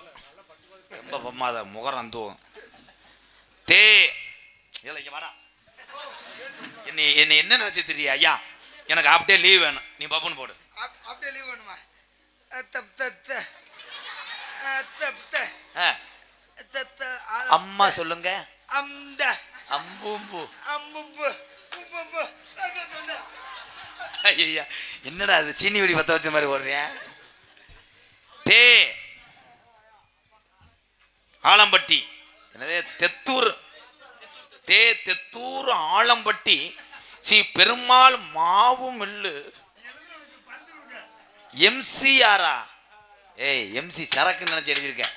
ரொம்ப பொம்மாத முகரம் அந்துவோம். இங்க வாடா. என்னை என்ன நினைச்சு தெரியா ஐயா, எனக்கு அப்படியே லீவ் வேணும், நீ பப்புன்னு போடு. அப்படியே லீவ் வேணுமா? அம்மா சொல்லுங்க. ஐயா என்னடா அது சீனி வெடி பத்த வச்ச மாதிரி ஓடுறியா? ஆலம்பட்டி என்னதே தெத்தூர் தெத்தூர் ஆலம்பட்டி ஸ்ரீ பெருமாள் மாவு மில்லு எம்சிஆரா? ஏய் எம்சி சரக்குன்னு நினைச்சு எழுதியிருக்கேன்.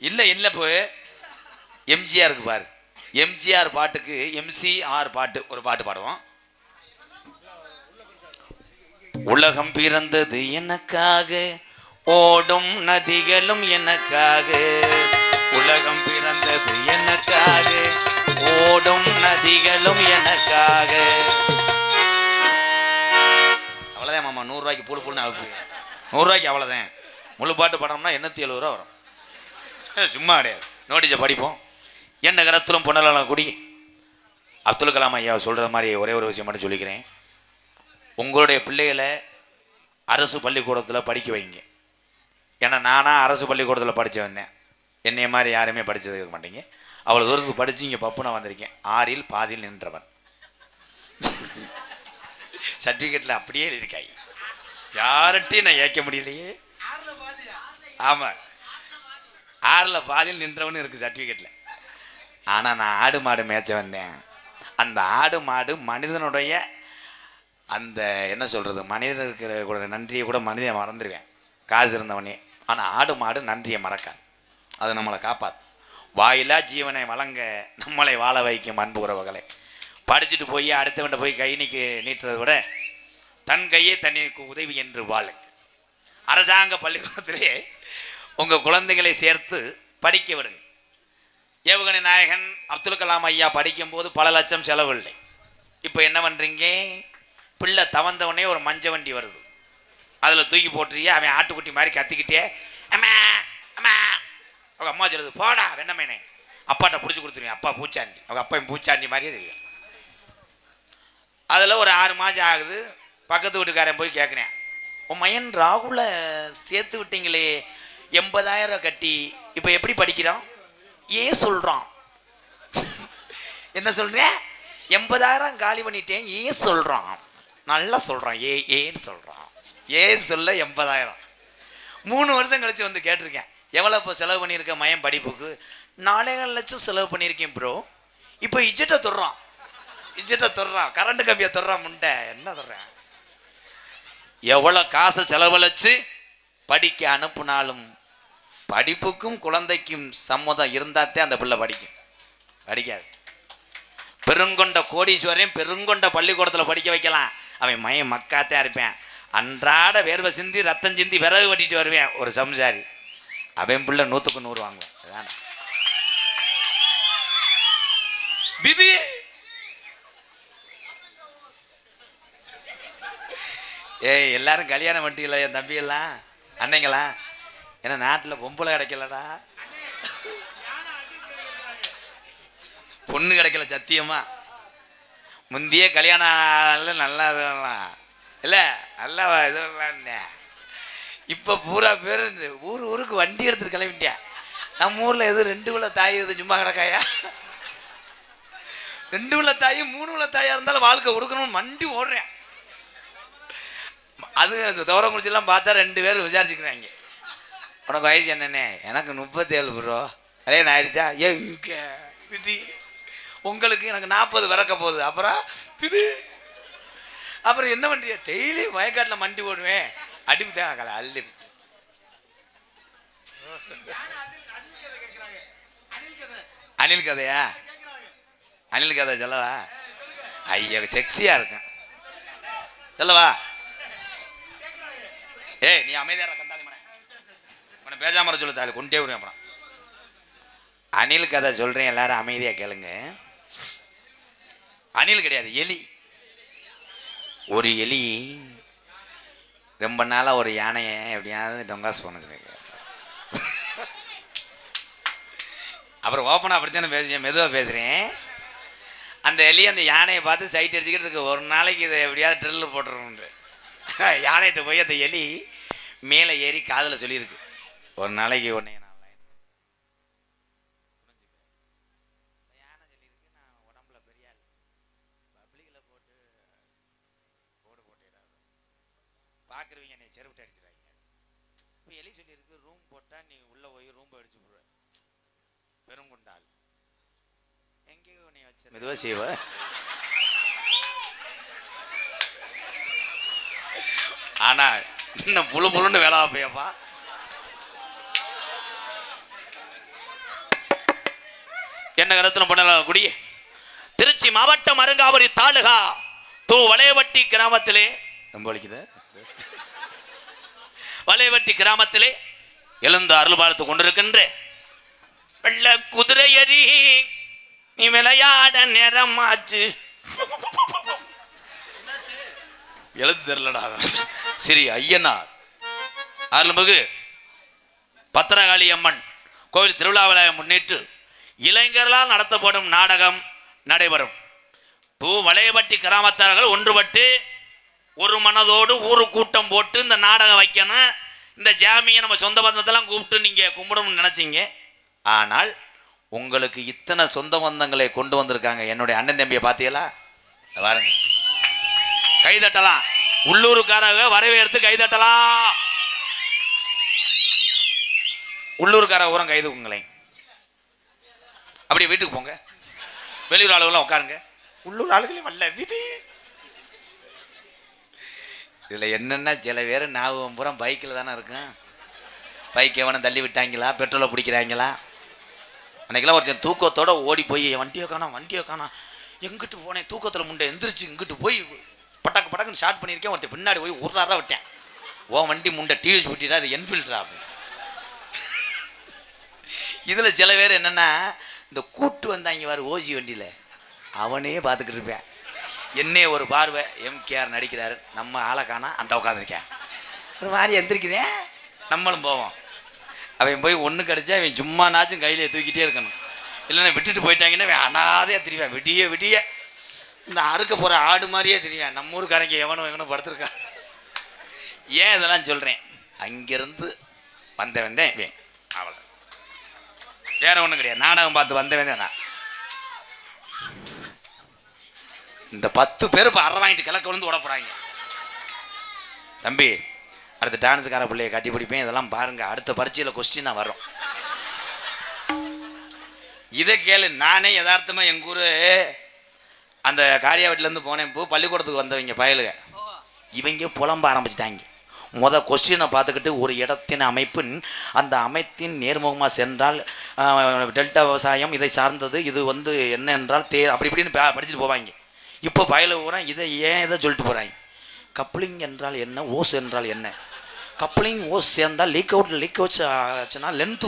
இல்ல போய் எம்ஜிஆருக்கு பாரு. எம்ஜிஆர் பாட்டுக்கு எம்சிஆர் பாட்டு ஒரு பாட்டு பாடுவோம். உலகம் பிறந்தது எனக்காக, ஓடும் நதிகளும் எனக்காக. உலகம் பிறந்தது எனக்காக, ஓடும் நதிகளும் எனக்காக. அவ்வளோதான் மாமா. 100 ரூபாய்க்கு புழு புழுன்னு அவுப்பு. 100 ரூபாய்க்கு அவ்வளோதான். முழு பாட்டு பாடணும்னா 870 ரூபா வரும். சும்மா கிடையாது. நோட்டீஸை படிப்போம். என்ன கரத்திலும் பொன்னலாம் குடி. அப்துல் கலாம் ஐயா சொல்கிற மாதிரி ஒரே ஒரு விஷயம் மட்டும் சொல்லிக்கிறேன். உங்களுடைய பிள்ளைகளை அரசு பள்ளிக்கூடத்தில் படிக்க வைங்க. ஏன்னா நானாக அரசு பள்ளிக்கூடத்தில் படித்து வந்தேன். என்னைய மாதிரி யாருமே படித்தது இருக்க மாட்டீங்க. அவ்வளோ தூரத்துக்கு படித்து இங்கே பப்பு நான் வந்திருக்கேன். 6ல் பாதியில் நின்றவன். சர்டிஃபிகேட்டில் அப்படியே எழுதியிருக்காய். யார்கிட்டையும் நான் ஏற்க முடியலையே. ஆமாம், 6ல் பாதியில் நின்றவன் இருக்குது சர்டிஃபிகேட்டில். ஆனால் நான் ஆடு மாடு மேய்ச்ச வந்தேன். அந்த ஆடு மாடு மனிதனுடைய அந்த என்ன சொல்கிறது, மனிதன் இருக்கிற கூட நன்றியை கூட மனிதன் மறந்துடுவேன் காசு இருந்தவனே. ஆனால் ஆடு மாடு நன்றியை மறக்காது. அது நம்மளை காப்பாது. வாயிலா ஜீவனை வழங்க நம்மளை வாழ வைக்கும் அன்பு உறவுகளை. படிச்சுட்டு போய் அடுத்தவன்ட்ட போய் கை நீட்டுறதை விட தன் கையே தன்னிற்கு உதவி என்று வாழ. அரசாங்க பள்ளிக்கூடத்திலே உங்கள் குழந்தைகளை சேர்த்து படிக்க விடுங்க. ஏவுகணை நாயகன் அப்துல் கலாம் ஐயா படிக்கும்போது பல லட்சம் செலவில்லை. இப்போ என்ன பண்ணுறீங்க? பிள்ளை தவந்தவனே ஒரு மஞ்ச வண்டி வருது, அதில் தூக்கி போட்டுறியே. அவன் ஆட்டுக்குட்டி மாதிரி கத்திக்கிட்டே அம்மா அம்மா. அவங்க அம்மா சொல்லுது போடா வெண்ணமேனே. அப்பாட்ட பிடிச்சி கொடுத்துருவேன். அப்பா பூச்சாண்டி. அவங்க அப்பா பூச்சாண்டி மாதிரியே தெரியும். அதில் ஒரு 6 மாதம் ஆகுது. பக்கத்து வீட்டுக்காரன் போய் கேட்குறேன், உன் மையன் ராகுலை சேர்த்து விட்டீங்களே 80,000 கட்டி, இப்போ எப்படி படிக்கிறான்? ஏன் சொல்கிறான்? என்ன சொல்கிறேன்? 80,000 காலி பண்ணிட்டேன் ஏன் சொல்கிறான்? நல்லா சொல்கிறான். ஏன்னு சொல்கிறான். ஏன் சொல்ல 80,000. 3 வருஷம் கழிச்சு வந்து கேட்டிருக்கேன், எவ்வளோ இப்போ செலவு பண்ணியிருக்கேன் மையம் படிப்புக்கு? 4.5 லட்சம் செலவு பண்ணியிருக்கேன் ப்ரோ. இப்போ இஜெட்டை தொடுறான். கரண்ட் கம்பியை தொடுறான். முண்டை என்ன தொடுறேன்? எவ்வளோ காசை செலவழிச்சு படிக்க அனுப்புனாலும் படிப்புக்கும் குழந்தைக்கும் சம்மதம் இருந்தாத்தே அந்த பிள்ளை படிக்காது. பெருங்கொண்ட கோடீஸ்வரையும் பெருங்கொண்ட பள்ளிக்கூடத்தில் படிக்க வைக்கலாம். அவன் மையம் மக்காத்தே இருப்பேன். அன்றாட வேர்வை சிந்தி ரத்தம் சிந்தி விறகு வெட்டிட்டு வருவேன் ஒரு சம்சாரி. அவன் பிள்ளை 100க்கு 100 வாங்குவேன். அதான விதி. ஏய் எல்லாரும் கல்யாணம் பண்ணிட்டீங்களா என் தம்பியெல்லாம் அன்னைங்களா? ஏன்னா நாட்டில் பொம்பளை கிடைக்கலடா, பொண்ணு கிடைக்கல சத்தியமா. முந்தைய கல்யாணம் நல்லா இதெல்லாம் இல்லை, நல்லா இதெல்லாம். இப்போ பூரா பேர் ஊருக்கு வண்டி எடுத்துட்டு கிளம்பிட்டேன். நம்ம ஊரில் எது 2 உள்ள தாய் எது சும்மா கிடக்காயா? 2 உள்ள தாய் 3 உள்ள தாயாக இருந்தாலும் வாழ்க்கை கொடுக்கணும்னு மண்டி ஓடுறேன். அது இந்த தோரங்குறிச்சிலாம் பார்த்தா 2 பேர் விசாரிச்சுக்கிறாங்க, உனக்கு வயசு என்னண்ணே? எனக்கு 37 ப்ரோ. கல்யாணம் ஆயிடுச்சா? எங்க விதி? உங்களுக்கு எனக்கு 40 விறக்க போகுது. அப்புறம் இது அப்புறம் என்ன பண்ணுறிய? டெய்லி வயக்காட்டில் மண்டி ஓடுவேன். அடிப்பு தான் அள்ளி. அனில் கதையா? அனில் கதை சொல்லவா? ஐயா செக்ஸியா இருக்கேன் சொல்லவா? ஏய் நீ அமைதியா கண்டாலே உன்னை பேசாம சொல்லு தாலி கொண்டே விடுவேன் அப்புறம். அணில் கதை சொல்றேன், எல்லாரும் அமைதியா கேளுங்க. அணில் கிடையாது, எலி. ஒரு எலி ரொம்ப நாளா ஒரு யானையை எப்படியாவது டொங்காஸ் பண்ண சொல்லி அப்புறம் ஓப்பனாக அப்படித்தானே பேசுறேன், மெதுவாக பேசுகிறேன். அந்த எலி அந்த யானையை பார்த்து சைட் அடிச்சுக்கிட்டு இருக்கு, ஒரு நாளைக்கு இதை எப்படியாவது ட்ரில்லு போட்டுருவோன்று. யானைகிட்ட போய் அந்த எலி மேலே ஏறி காதில் சொல்லியிருக்கு, ஒரு நாளைக்கு ஒன்றே யானை சொல்லியிருக்கு, நான் உடம்புல பெரிய ஆள், பப்ளிக்கில் போட்டு போடு போட்டுடாது, பார்க்குறவங்க என்னை செருவிட்டு அடிச்சிடுவாங்க. இப்போ எலி சொல்லியிருக்கு, ரூம் போட்டால் நீ உள்ளே போய் ரூம்பை அடிச்சு போடுவேன், பெருங்குண்டால் எங்கேயோ நீ வச்சு மெதுவாக செய்வ. ஆனா இன்னும் புழு புழுன்னு வேலை வைப்பையப்பா. என்ன கருத்துல பண்ணலாம் குடி. திருச்சி மாவட்டம் அருங்காவரி தாலுகா தூ வளையவட்டி கிராமத்திலே, ரொம்ப வலிக்குது, வளையவட்டி கிராமத்திலே எழுந்து அருள் பார்த்து கொண்டிருக்கின்ற வெள்ள குதிரை எறி நீ விளையாட நேரம் ஆச்சு. எழுது தெரியலடா. சரி, ஐயனார் அருள்மிகு பத்திரகாளி அம்மன் கோவில் திருவிழாவினை முன்னிட்டு இளைஞர்களால் நடத்தப்படும் நாடகம் நடைபெறும். தூ வளையவட்டி கிராமத்தார்கள் ஒன்றுபட்டு ஒரு மனதோடு ஊரு கூட்டம் போட்டு இந்த நாடகம் வைக்கணும். இந்த ஜாமியை நம்ம சொந்த பந்தத்தெல்லாம் கூப்பிட்டு நீங்க கும்பிடணும்னு நினைச்சீங்க. ஆனால் உங்களுக்கு இத்தனை சொந்த பந்தங்களை கொண்டு வந்திருக்காங்க. என்னுடைய அண்ணன் தம்பியை பார்த்தீங்களா? பாருங்க, கைதட்டலாம். உள்ளூருக்காரங்க வரவேற்று கைதட்டலாம். உள்ளூருக்கார ஊரம் கைதுக்குங்களேன். அப்படியே வீட்டுக்கு போங்க, வெளியூர் ஆளுகளாம் உட்காருங்க. உள்ளூர் ஆளுகளே வரல விதி. இதுல என்னன்னா சில பேர் ஞாபகம் பூரா பைக்கில் தானே இருக்கும். பைக் எவனை தள்ளி விட்டாங்களா, பெட்ரோலை பிடிக்கிறாங்களா. அன்றைக்கெல்லாம் ஒருத்தன் தூக்கத்தோடு ஓடி போய் வண்டியை காணா எங்கிட்டு போனேன், தூக்கத்தில் முண்டை எந்திரிச்சு இங்கிட்டு போய் பட்டாக்கு பட்டாக்குன்னு ஷார்ட் பண்ணியிருக்கேன். ஒருத்தன் பின்னாடி போய் ஒரு நேரம் விட்டேன், ஓ வண்டி முண்டை டிவிஎஸ் விட்டிடா, அது என்ஃபீல்டா. இதில் சில பேர் என்னென்னா இந்த கூட்டு வந்தாங்க வாரு ஓசி வண்டியில், அவனே பார்த்துக்கிட்டு இருப்பேன். என்னே ஒரு பார்வை, எம்கேஆர் நடிக்கிறாரு, நம்ம ஆளை காணா அந்த உட்காந்துருக்கேன், ஒரு மாதிரி எந்திரிக்கிறேன், நம்மளும் போவோம். அவன் போய் ஒன்று கிடச்சா அவன் சும்மா நாச்சும் கையிலே தூக்கிட்டே இருக்கணும். இல்லைன்னா விட்டுட்டு போயிட்டாங்கன்னா அவன் அனாதையாக திரிவேன். விடிய விடிய இந்த அறுக்க போகிற ஆடு மாதிரியே திரிவேன். நம்ம ஊருக்காரங்க எவனும் படுத்துருக்கான். ஏன் இதெல்லாம் சொல்கிறேன், அங்கேருந்து வந்தேன் அவ்வளோ, வேற ஒன்றும் கிடையாது. நாடகம் பார்த்து வந்தவன் நான். இந்த 10 பேர் இப்போ அரை வாங்கிட்டு கிழக்க வந்து விட போகிறாங்க. தம்பி, அடுத்த டான்ஸுக்கார பிள்ளையை கட்டி பிடிப்பேன். இதெல்லாம் பாருங்க, அடுத்த பரீட்சையில் கொஸ்டினாக வரும். இதை கேளு. நானே யதார்த்தமாக எங்கள் ஊர் அந்த காரியா வீட்டிலேருந்து போனேன். இப்போ பள்ளிக்கூடத்துக்கு வந்தவங்க பயலுக இவங்க புலம்ப ஆரம்பிச்சிட்டாங்க. கொஸ்டினை பார்த்துக்கிட்டு, ஒரு இடத்தின் அமைப்பின் அந்த அமைத்தின் நேர்முகமாக சென்றால் டெல்டா விவசாயம் இதை சார்ந்தது, இது என்ன என்றால் அப்படி இப்படின்னு படிச்சுட்டு போவாங்க. இப்போ பயலுக பூரா இதை இதை சொல்லிட்டு போகிறாங்க. கப்ளிங் என்றால் என்ன, ஓஸ் என்றால் என்ன, கப்ளிங் ஓஸ் சேர்ந்தால் லீக் அவுட் ஆச்சுன்னா லென்த்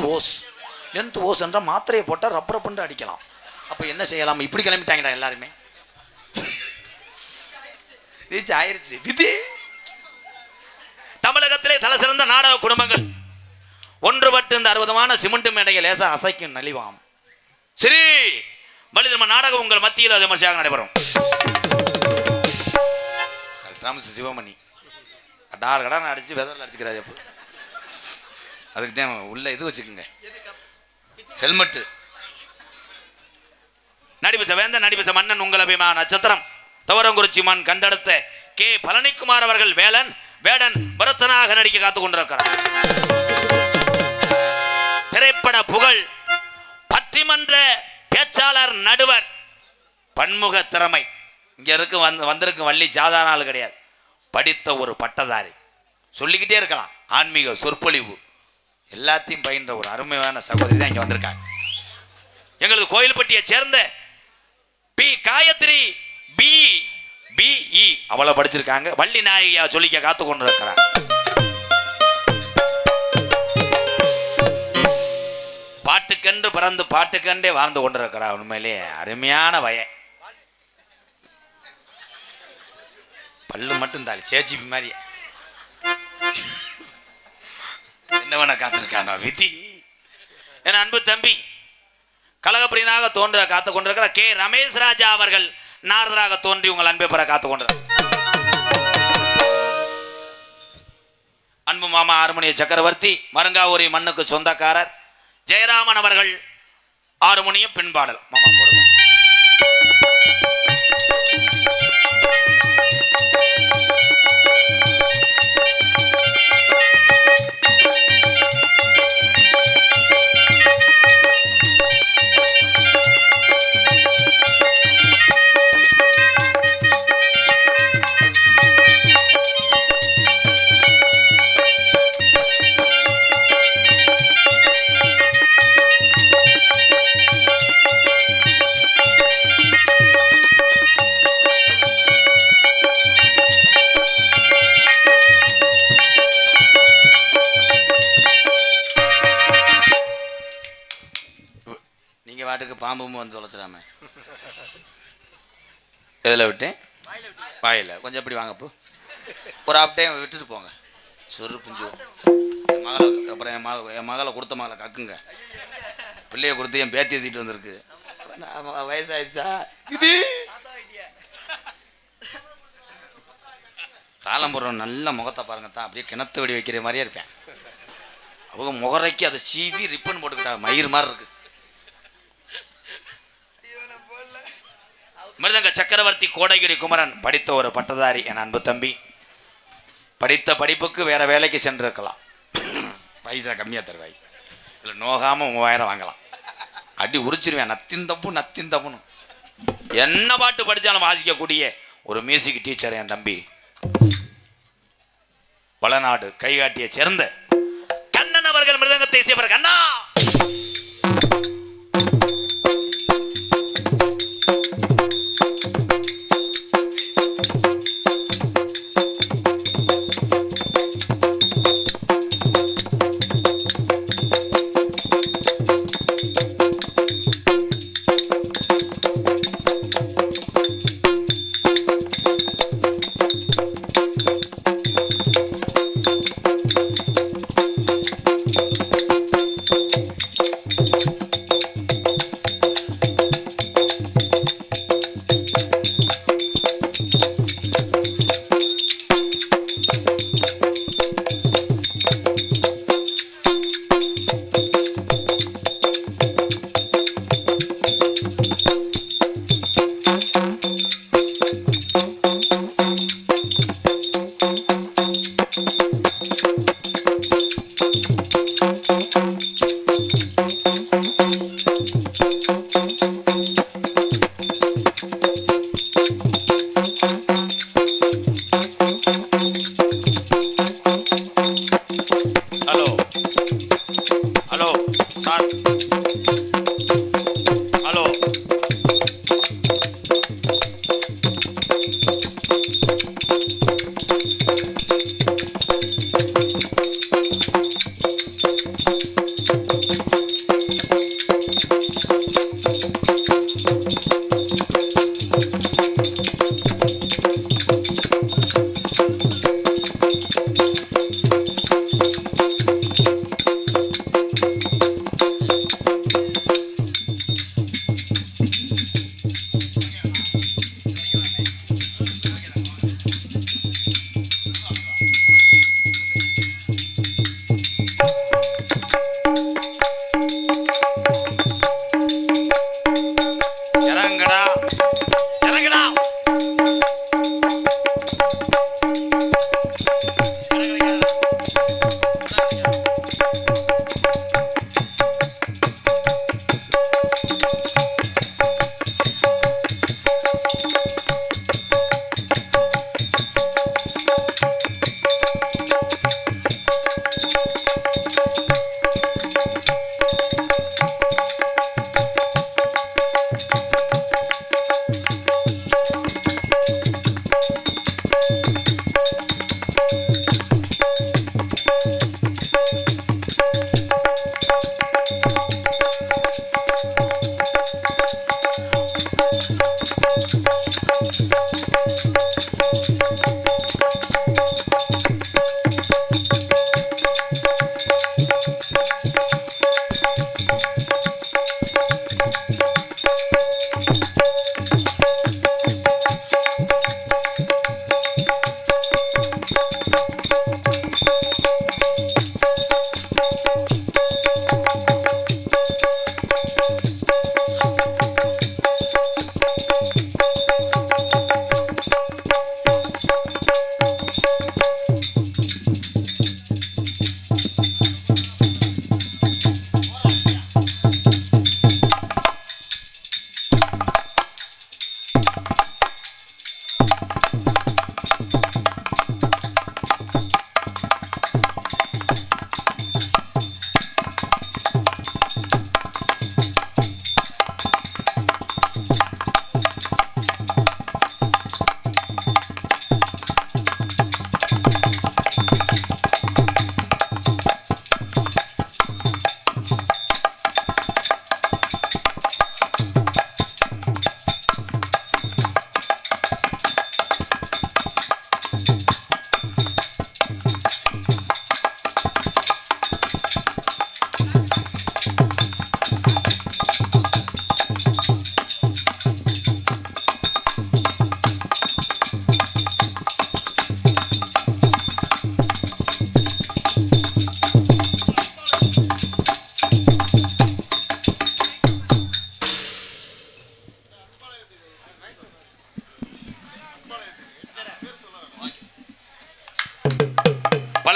ஓஸ் என்றால் மாத்திரையை போட்டால் ரப்பரை பண்ணி அடிக்கலாம். அப்போ என்ன செய்யலாம், இப்படி கிளம்பிட்டாங்கடா எல்லாருமே. ரீச் ஆயிருச்சு விதி. தமிழகத்திலே தலை சிறந்த நாடக குடும்பங்கள் ஒன்றுபட்டு இந்த 60 சிமெண்ட் மேடையை லேசா அசைக்கும் நலிவாம். சரி, பலிதர்ம நாடகம் உங்கள் மத்தியில் விமர்சையாக நடைபெறும். சிவமணி கடார் கடார் அடிச்சு வெதரில் அடிச்சுக்கிறாரு. அதுக்கு தான் உள்ள இது வச்சுக்கோங்க, ஹெல்மெட்டு. நடிபச வேந்த நடிபச மன்னன் உங்கள் அபிமான நட்சத்திரம் துவரங்குறிச்சி மண் கண்டெடுத்த கே பழனிக்குமார் அவர்கள் வேடன் பரதனாக நடிக்க காத்துக் கொண்டிருக்கிறார். திரைப்பட புகழ், பட்டிமன்ற பேச்சாளர், நடுவர், பன்முக திறமை. இங்க வந்திருக்கும் வள்ளி சாதாரண ஆள் கிடையாது, படித்த ஒரு பட்டதாரி. சொல்லிக்கிட்டே இருக்கலாம். ஆன்மீக சொற்பொழிவு எல்லாத்தையும் பயின்ற ஒரு அருமையான சகோதரி தான் இங்க வந்திருக்காங்க. எங்களது கோயில்பட்டியை சேர்ந்த பி காயத்ரி BE அவளை படிச்சிருக்காங்க. வள்ளி நாயகியா சொல்லிக்க காத்து கொண்டு இருக்கிறார். பாட்டுக்கென்று பிறந்து பாட்டுக்கென்றே வாழ்ந்து கொண்டிருக்கிறா. உண்மையிலேயே அருமையான வயன். பல்லு மட்டும் தாலி சேச்சிப்பி மாதிரி என்னவன காத்திருக்கானோ விதி. என் அன்பு தம்பி கலகப்பிரியனாக தோன்ற காத்து கொண்டிருக்கிற கே ரமேஷ் ராஜா அவர்கள் நாரதராக தோன்றி உங்கள் அன்பை பெற காத்து கொண்டார். அன்பு மாமா ஆறுமணிய சக்கரவர்த்தி மருங்காவூரி மண்ணுக்கு சொந்தக்காரர் ஜெயராமன் அவர்கள் ஆறுமணியம் பின்பாடல் மாமா போடுங்க. பாம்பும் வந்து தொலைச்சிடாம எதில் விட்டு வாயில் கொஞ்சம் எப்படி வாங்கப்போ ஒரு ஆப் டைம் விட்டுட்டு போங்க. சொரு புஞ்சு என் மகளை அப்புறம் என் மகளை கொடுத்த மகளை கக்குங்க. பிள்ளைய கொடுத்து என் பேத்தி ஏற்றிட்டு வந்திருக்கு. வயசாயிடுச்சா இது காலம்புறம் நல்ல முகத்தை பாருங்க தான் அப்படியே கிணத்து வெடி வைக்கிற மாதிரியே இருப்பேன். அவங்க முகரைக்கு அதை சீவி ரிப்பன் போட்டுக்கிட்டா மயிர் மாதிரி இருக்கு. மிருதங்க சக்கரவர்த்தி கோடகிரி குமரன் படித்த ஒரு பட்டதாரி. என் அன்பு தம்பி படித்த படிப்புக்கு வேற வேலைக்கு சென்றிருக்கலாம். பைசா கம்மியாக தருவாய். இதில் நோகாமல் 3000 வாங்கலாம். அடி உரிச்சிருவேன். நத்திந்தப்புன்னு என்ன பாட்டு படித்தாலும் வாசிக்கக்கூடிய ஒரு மியூசிக் டீச்சர் என் தம்பி வளநாடு கைகாட்டியை சேர்ந்த கண்ணன் அவர்கள் மிருதங்கத்தை செய்வார். கண்ணா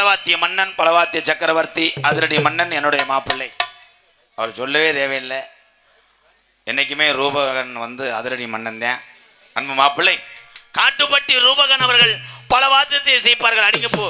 பலவாத்திய மன்னன், பலவாத்திய சக்கரவர்த்தி, அதிரடி மன்னன், என்னுடைய மாப்பிள்ளை. அவர் சொல்லவே தேவையில்லை. என்னைக்குமே ரூபகன் வந்து அதிரடி மன்னன் தான். அன்பு மாப்பிள்ளை காட்டுப்பட்டி ரூபகன் அவர்கள் பல வாத்தியத்தை இசைப்பார்கள். அடிக்க போ.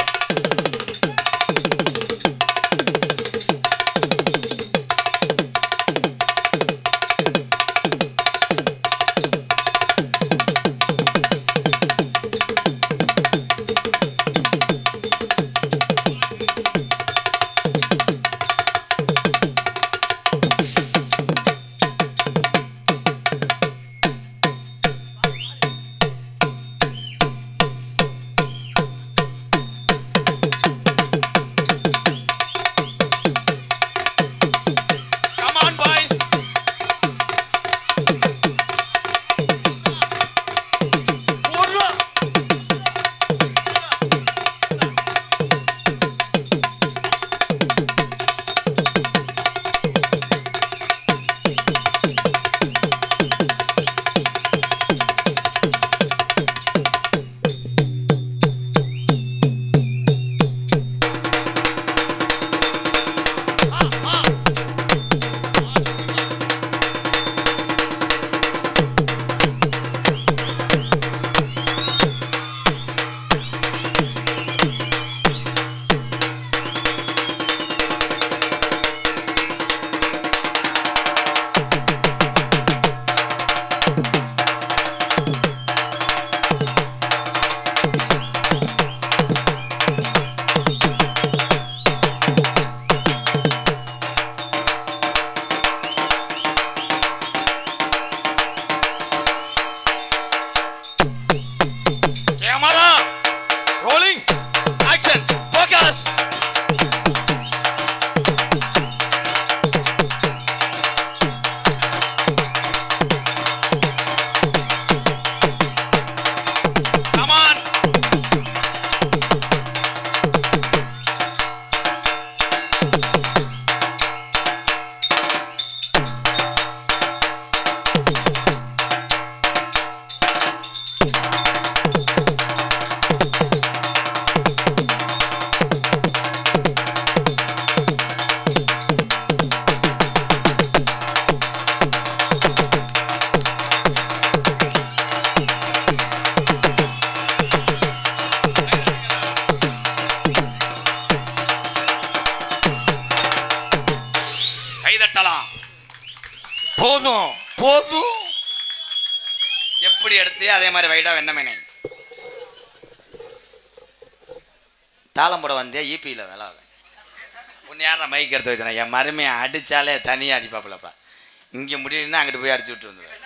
போதும் போதும். எப்படி எடுத்து அதே மாதிரி வைடா வெண்ணமேனே. தாளம் போட வந்தே ஈபியில் வேலை உன்னை யாரா மைக் எடுத்து வச்சேன். என் மருமையை அடித்தாலே தனியாக அடிப்பாப்பில்லப்பா. இங்கே முடியலன்னா அங்கிட்டு போய் அடிச்சு விட்டு வந்துடுவேன்.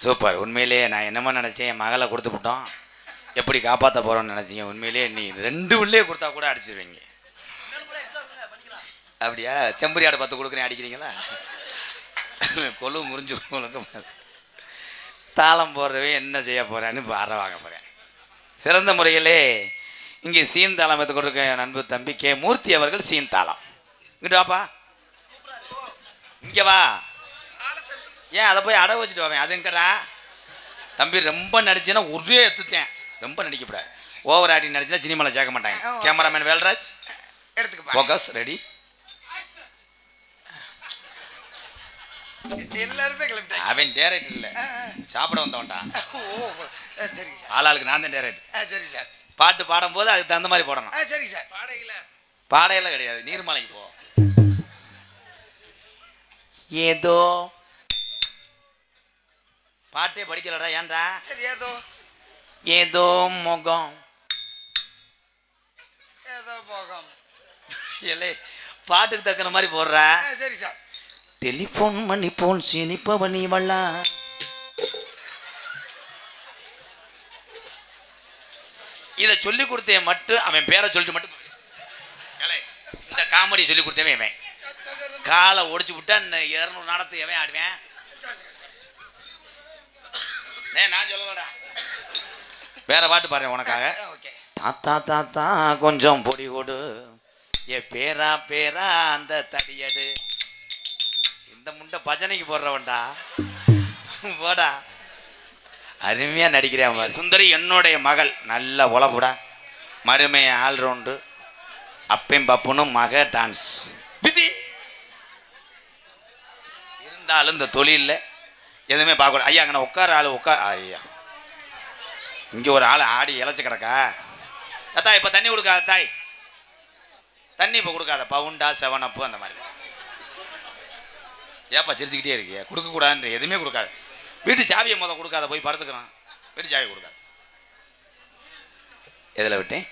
சூப்பர். உண்மையிலேயே நான் என்னமோ நினச்சேன், என் மகளை கொடுத்து விட்டோம், எப்படி காப்பாற்ற போகிறோன்னு நினச்சிங்க. உண்மையிலேயே நீ 2 உள்ளே கொடுத்தா கூட அடிச்சிருவீங்க. அப்படியா? செம்பரியாடை 10 கொடுக்குறேன், அடிக்கிறீங்களா? கொலு முறிஞ்சு கொடுக்க. தாளம் போடுறவே என்ன செய்ய போகிறேன்னு அற வாங்க போகிறேன். சிறந்த முறையிலே இங்கே சீன் தாளம் எடுத்து கொடுக்க நண்பு தம்பி கே மூர்த்தி அவர்கள் சீன் தாளம். இங்கிட்டு வாப்பா, இங்கே வா. ஏன் அதை போய் அடை வச்சுட்டு வாவேன்? அது எங்கடா தம்பி? ரொம்ப நடிச்சேன்னா ஒரே எடுத்துட்டேன். ரொம்ப நடிக்கப்படாது. ஓவர் ஆக்டிங் நடிச்சுன்னா சினிமாவில் சேர்க்க மாட்டாங்க. கேமராமேன் வேல்ராஜ் எடுத்துக்க. Focus ready. எல்லாருமே கிளம்பிட்டாங்க. அவன் டேரக்டர் இல்லை, சாப்பிட வந்தவன்டா. சரி சார். ஆளாளுக்கு நான் தான் டேரக்டர். சரி சார். பாட்டு பாடும்போது அதுக்கு தகுந்த மாதிரி போடணும். சரி சார். பாடையெல்லாம் கிடையாது, நீர்மலைக்கு போ. ஏதோ பாட்டே படிக்கலடா. ஏன்டா? சரி. ஏதோ ஏதோ முகம், ஏதோ போகம். இல்லை பாட்டுக்கு தக்கன மாதிரி போடுற. சரி சார். டெலிஃபோன் மணி போன் சினிப்பவனி வள்ளா. இதை சொல்லி கொடுத்தேன் மட்டும் அவன் பேரை சொல்லிட்டு மட்டும் இந்த காமெடி சொல்லி கொடுத்தவன் இவன். காலை ஒடிச்சு விட்டா 200 நாடத்தை எவன் ஆடுவேன்? நான் சொல்லலடா, வேற பாட்டு பாடுறேன் உனக்காக. தாத்தா தாத்தா கொஞ்சம் பொடி கொடு, ஏ பேரா பேரா அந்த தடியடு. இந்த முண்டை பஜனைக்கு போடுறவன்டா போடா. அருமையா நடிக்கிறேன். சுந்தரி என்னுடைய மகள், நல்ல உழப்புடா. மருமை ஆல்ரவுண்டு, அப்பையும் பப்புனும் மக டான்ஸ் விதி. இருந்தாலும் இந்த தொழிலில் எதுவுமே பார்க்கக்கூடாது. ஐயா அங்கே உட்கார ஆள் ஐயா இங்கே ஒரு ஆள் ஆடி இழைச்சி கிடக்கா. தாய் இப்போ தண்ணி கொடுக்காத தாய், தண்ணி இப்போ கொடுக்காத. பவுண்டா 7 அந்த மாதிரி. ஏப்பா சிரிச்சுக்கிட்டே இருக்கியா? கொடுக்கக்கூடாதுன்ற எதுவுமே கொடுக்காது. வீட்டு சாவியை கொடுக்காத, போய் படுத்துக்கிறான். வீட்டு சாவியை கொடுக்காது. எதில் விட்டேன்?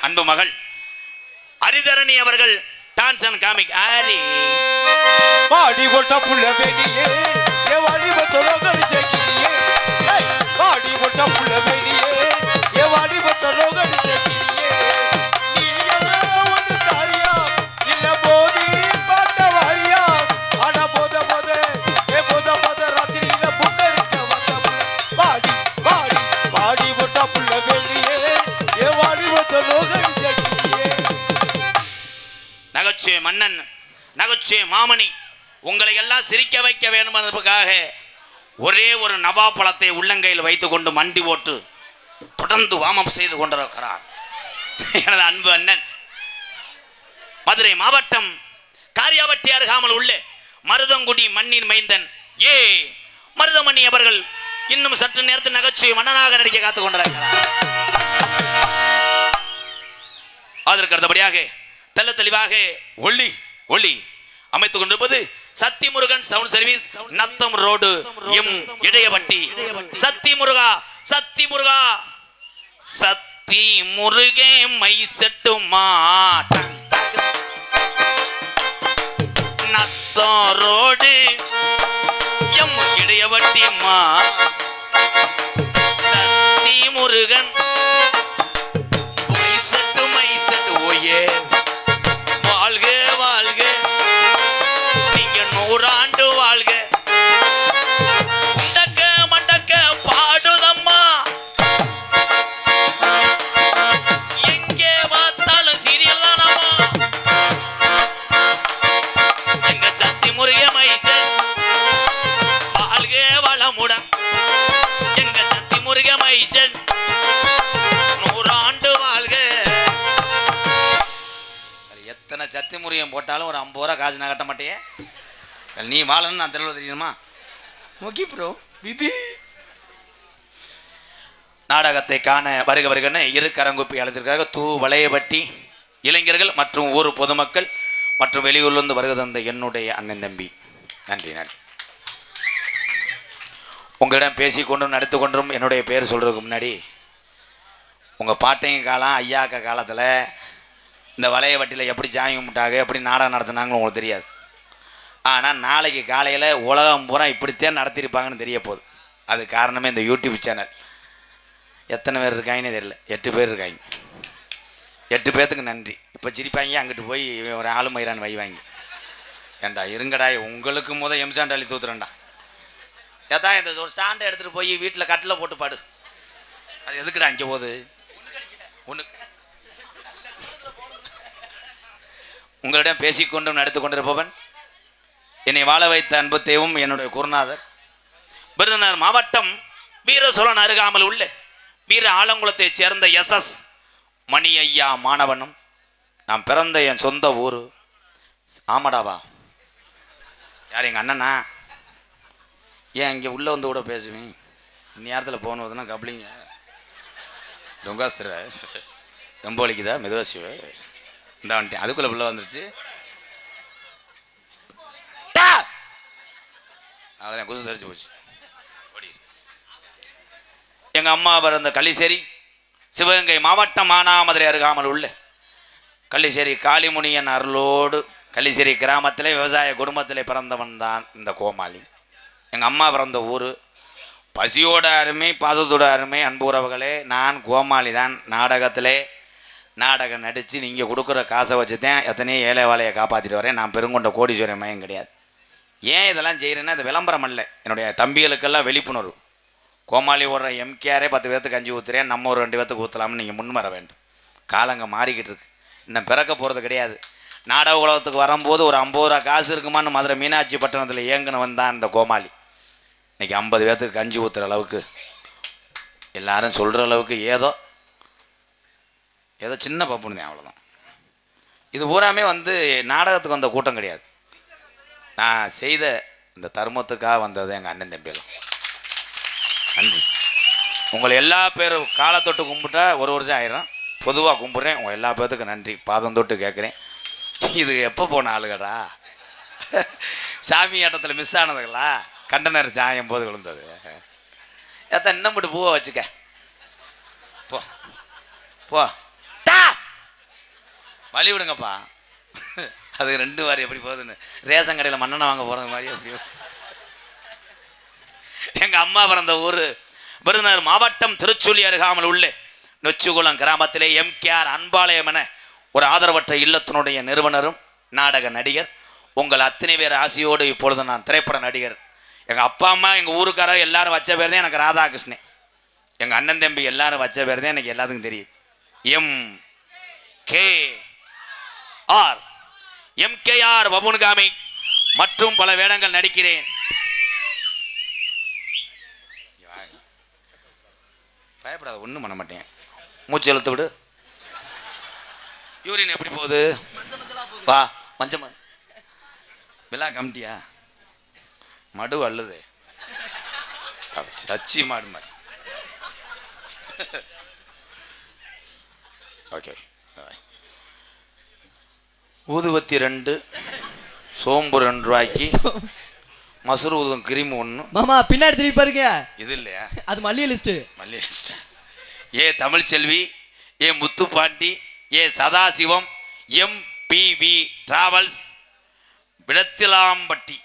அன்பு மகள் ஹரிதரணி அவர்கள் டான்ஸ் அண்ட் காமிக் ஆரி பாடி போட்ட புள்ள வேணியே ஏ வாடி பத்தலோ கடிச்சே கிளியே. பாடி போட்ட புள்ள வேணியே ஏ வாடி பத்தலோ கடிச்சே கிளியே. நீ எல்லாம் ஒன்று தாரியா இல்ல போதி பார்த்த வாரியா. ஆனா போத போத ஏ போத போத ராத்திரியில புக்கரிக்க வந்த பாடி பாடி பாடி போட்ட புள்ள வேணியே ஏ வாடி பத்தலோ கடிச்சே கிளியே. நகைச்சுவை மன்னன், நகைச்சுவை மாமணி, உங்களை எல்லாம் சிரிக்க வைக்க வேண்டும் என்பதற்காக ஒரே ஒரு நவா பழத்தை உள்ளங்கையில் வைத்துக்கொண்டு மண்டி ஓட்டு தொடர்ந்து வாமம் செய்து கொண்டிருக்கிறார் எனது அன்பு அண்ணன். மதுரை மாவட்டம் காரியாவட்டி அருகாமல் உள்ள மருதங்குடி மண்ணின் மைந்தன் மருதமணி அவர்கள் இன்னும் சற்று நேரத்தில் நகைச்சுவை மன்னனாக நடிக்க காத்துக் கொண்டிருக்கிறார். அதற்கு அடுத்தபடியாக தெல்ல தெளிவாக ஒளி ஒளி அமைத்துக் கொண்டிருப்பது Sakthi Murugan sound service, Natham road, எம் இடையவட்டி. சத்தி முருகா சத்தி முருகா சத்தி முருகே மை செட்டுமா நத்தம் ரோடு எம் இடையவட்டிமா. சத்தி முருகன் மை செட்டு ஓயே. வாழ்க வாழ்க நீங்க 100 ஆண்டு வாழ்க. மண்டக்க மண்டக்க பாடுதம்மா, எங்கே பார்த்தாலும் சீரியல் தானம்மா. எங்க சத்தி முருக மைசன் வாழ்க வளமுடன். எங்க சத்தி முருக மைசன் 100 ஆண்டு வாழ்க. எத்தனை சத்தி முருகன் போட்டாலும் ஒரு 50 ரூபா காசு நான் கட்ட மாட்டேன். நீ வாழன்னு நான் தெரியல தெரியுமா? ஓகே ப்ரோ விதி. நாடகத்தை காண வருக வருகன்னு இரு கரங்குப்பி அழைத்திருக்கிறார்கள் தூ வளையபட்டி இளைஞர்கள் மற்றும் ஊர் பொதுமக்கள் மற்றும் வெளியூர்லேருந்து வருகை தந்த என்னுடைய அண்ணன் தம்பி. நன்றி நன்றி. உங்களிடம் பேசிக்கொண்டும் நடித்து கொண்டும் என்னுடைய பேர் சொல்கிறதுக்கு முன்னாடி உங்கள் பாட்டைங்க காலம் ஐயாக்க காலத்தில் இந்த வளையவட்டியில் எப்படி சாமி கும்பிட்டாங்க, எப்படி நாடகம் நடத்தினாங்கன்னு உங்களுக்கு தெரியாது. ஆனால் நாளைக்கு காலையில் உலகம் பூரா இப்படித்தான் நடத்தியிருப்பாங்கன்னு தெரிய போகுது. அது காரணமே இந்த யூடியூப் சேனல். எத்தனை பேர் இருக்காங்கன்னே தெரியல. 8 பேர் இருக்காங்க. 8 பேர்த்துக்கு நன்றி. இப்போ சிரிப்பாங்க, அங்கிட்டு போய் ஒரு ஆளு மயிரான் வைவாங்க. ஏண்டா இருங்கடா, உங்களுக்கு எம்சாண்ட் அள்ளி தூத்துறேன்டா. ஏதா இந்த ஒரு ஸ்டாண்டை எடுத்துகிட்டு போய் வீட்டில் கட்டில் போட்டு பாடு. அது எதுக்குடா அங்கே போகுது? ஒன்று உங்களிடம் பேசிக்கொண்டும் நடத்து கொண்டிருப்பவன் என்னை வாழ வைத்த அன்பு தெய்வம் என்னுடைய குருநாதர் விருதுநகர் மாவட்டம் வீரசோழன் அருகாமல் உள்ள வீர ஆலங்குளத்தைச் சேர்ந்த SS மணி ஐயா மாணவனும். நான் பிறந்த என் சொந்த ஊர். ஆமாடாவா? யார் எங்கள் அண்ணனா? ஏன் இங்கே உள்ளே வந்து கூட பேசுவேன். நேரத்தில் போகணுதுன்னா கப்ளிங்க டொங்காஸ்திர ரொம்ப வலிக்குதா? மெதுவா சிவ இந்த வந்துட்டேன். அதுக்குள்ளே பிள்ளை வந்துருச்சு. அவ்வளோதான், குசு தெரிச்சு போச்சு. எங்கள் அம்மா பிறந்த கள்ளிசேரி சிவகங்கை மாவட்டம் மானாமதுரை அருகாமல் உள்ள கள்ளிசேரி காளிமுனியன் அருளோடு கள்ளிசேரி கிராமத்திலே விவசாய குடும்பத்திலே பிறந்தவன் தான் இந்த கோமாளி. எங்கள் அம்மா பிறந்த ஊர். பசியோட அருமை பாசத்தோட அருமை அன்பு உறவுகளே, நான் கோமாளி தான். நாடகத்திலே நாடகம் நடித்து நீங்கள் கொடுக்குற காசை வச்சு தான் எத்தனையோ ஏழை வாழையை காப்பாற்றிட்டு வரேன். நான் பெருங்கொண்ட கோடீஸ்வரன் மயம் கிடையாது. ஏன் இதெல்லாம் செய்கிறேன்னா இது விளம்பரம் அல்ல, என்னுடைய தம்பிகளுக்கெல்லாம் விழிப்புணர்வு. கோமாளி ஓடுற எம்கேஆரே 10 பேர்த்துக்கு கஞ்சி ஊற்றுறேன், நம்ம ஒரு 2 பேர்த்துக்கு ஊற்றலாம்னு நீங்கள் முன் வர வேண்டும். காலங்க மாறிக்கிட்டு இருக்கு. இன்னும் பிறக்க போகிறது கிடையாது. நாடக உலகத்துக்கு வரும்போது ஒரு 50 ரூபா காசு இருக்குமான்னு மதுரை மீனாட்சி பட்டணத்தில் ஏங்கினவன் தான் இந்த கோமாளி. இன்றைக்கி 50 பேர்த்துக்கு கஞ்சி ஊற்றுற அளவுக்கு எல்லாரும் சொல்கிற அளவுக்கு ஏதோ ஏதோ சின்ன பப்புன்னு தான், அவ்வளோதான். இது பூராமே வந்து நாடகத்துக்கு வந்த கூட்டம் கிடையாது. நான் செய்த இந்த தர்மத்துக்காக வந்தது எங்கள் அண்ணன் தம்பியெல்லாம். நன்றி. உங்களை எல்லா பேரும் காலை தொட்டு கும்பிட்டா ஒரு வருஷம் ஆயிரும். பொதுவாக கும்பிட்றேன். உங்கள் எல்லா பேர்த்துக்கும் நன்றி. பாதம் தொட்டு கேட்குறேன். இது எப்போ போன ஆளுகடா? சாமி ஆட்டத்தில் மிஸ் ஆனதுங்களா? கண்டனர் சாயம் போது விழுந்தது. ஏத்த இன்னும் மட்டும் பூவை வச்சுக்க. போ போ டா வழி விடுங்கப்பா. அது 2 வாரி எப்படி போகுதுன்னு ரேஷன் கடையில் மண்ணெண்ணை வாங்க போகிறது மாதிரி எப்படியோ. எங்கள் அம்மா பிறந்த ஊர் விருதுநகர் மாவட்டம் திருச்சுழி அருகாமல் உள்ள நொச்சிகுளம் கிராமத்திலே எம்கேஆர் அன்பாலயம் என ஒரு ஆதரவற்ற இல்லத்தினுடைய நிறுவனரும் நாடக நடிகர். உங்கள் அத்தனை பேர் ஆசையோடு இப்பொழுது நான் திரைப்பட நடிகர். எங்கள் அப்பா அம்மா எங்கள் ஊருக்காரர் எல்லாரும் வச்ச பேர் தான் எனக்கு ராதாகிருஷ்ணன். எங்கள் அண்ணன் தம்பி எல்லாரும் வச்ச பேர் தான் எனக்கு எல்லாத்துக்கும் தெரியுது. எம்கேஆர் பபுன்காமி மற்றும் பல வேடங்கள் நடிக்கிறேன். பயப்படாத, ஒன்றும் பண்ண மாட்டேன். மூச்சு இழுத்து விடு. யூரின் எப்படி போகுது? வா மஞ்சள் விழா கமிட்டியா? மடு அல்லது சச்சி மாடு மாதிரி. ஓகே. ஊதுவத்தி 2, சோம்பு 2 ரூபாய்க்கு, மசூர் ஊதும் கிரீம் 1. மாமா பின்னாடி திருப்பி பாருங்க. இது இல்லையா? அது மல்லிகை லிஸ்ட். மல்லிகை லிஸ்ட். ஏ தமிழ்ச்செல்வி, ஏ முத்துப்பாண்டி, ஏ சதாசிவம், MPV டிராவல்ஸ், விடத்திலாம்பட்டி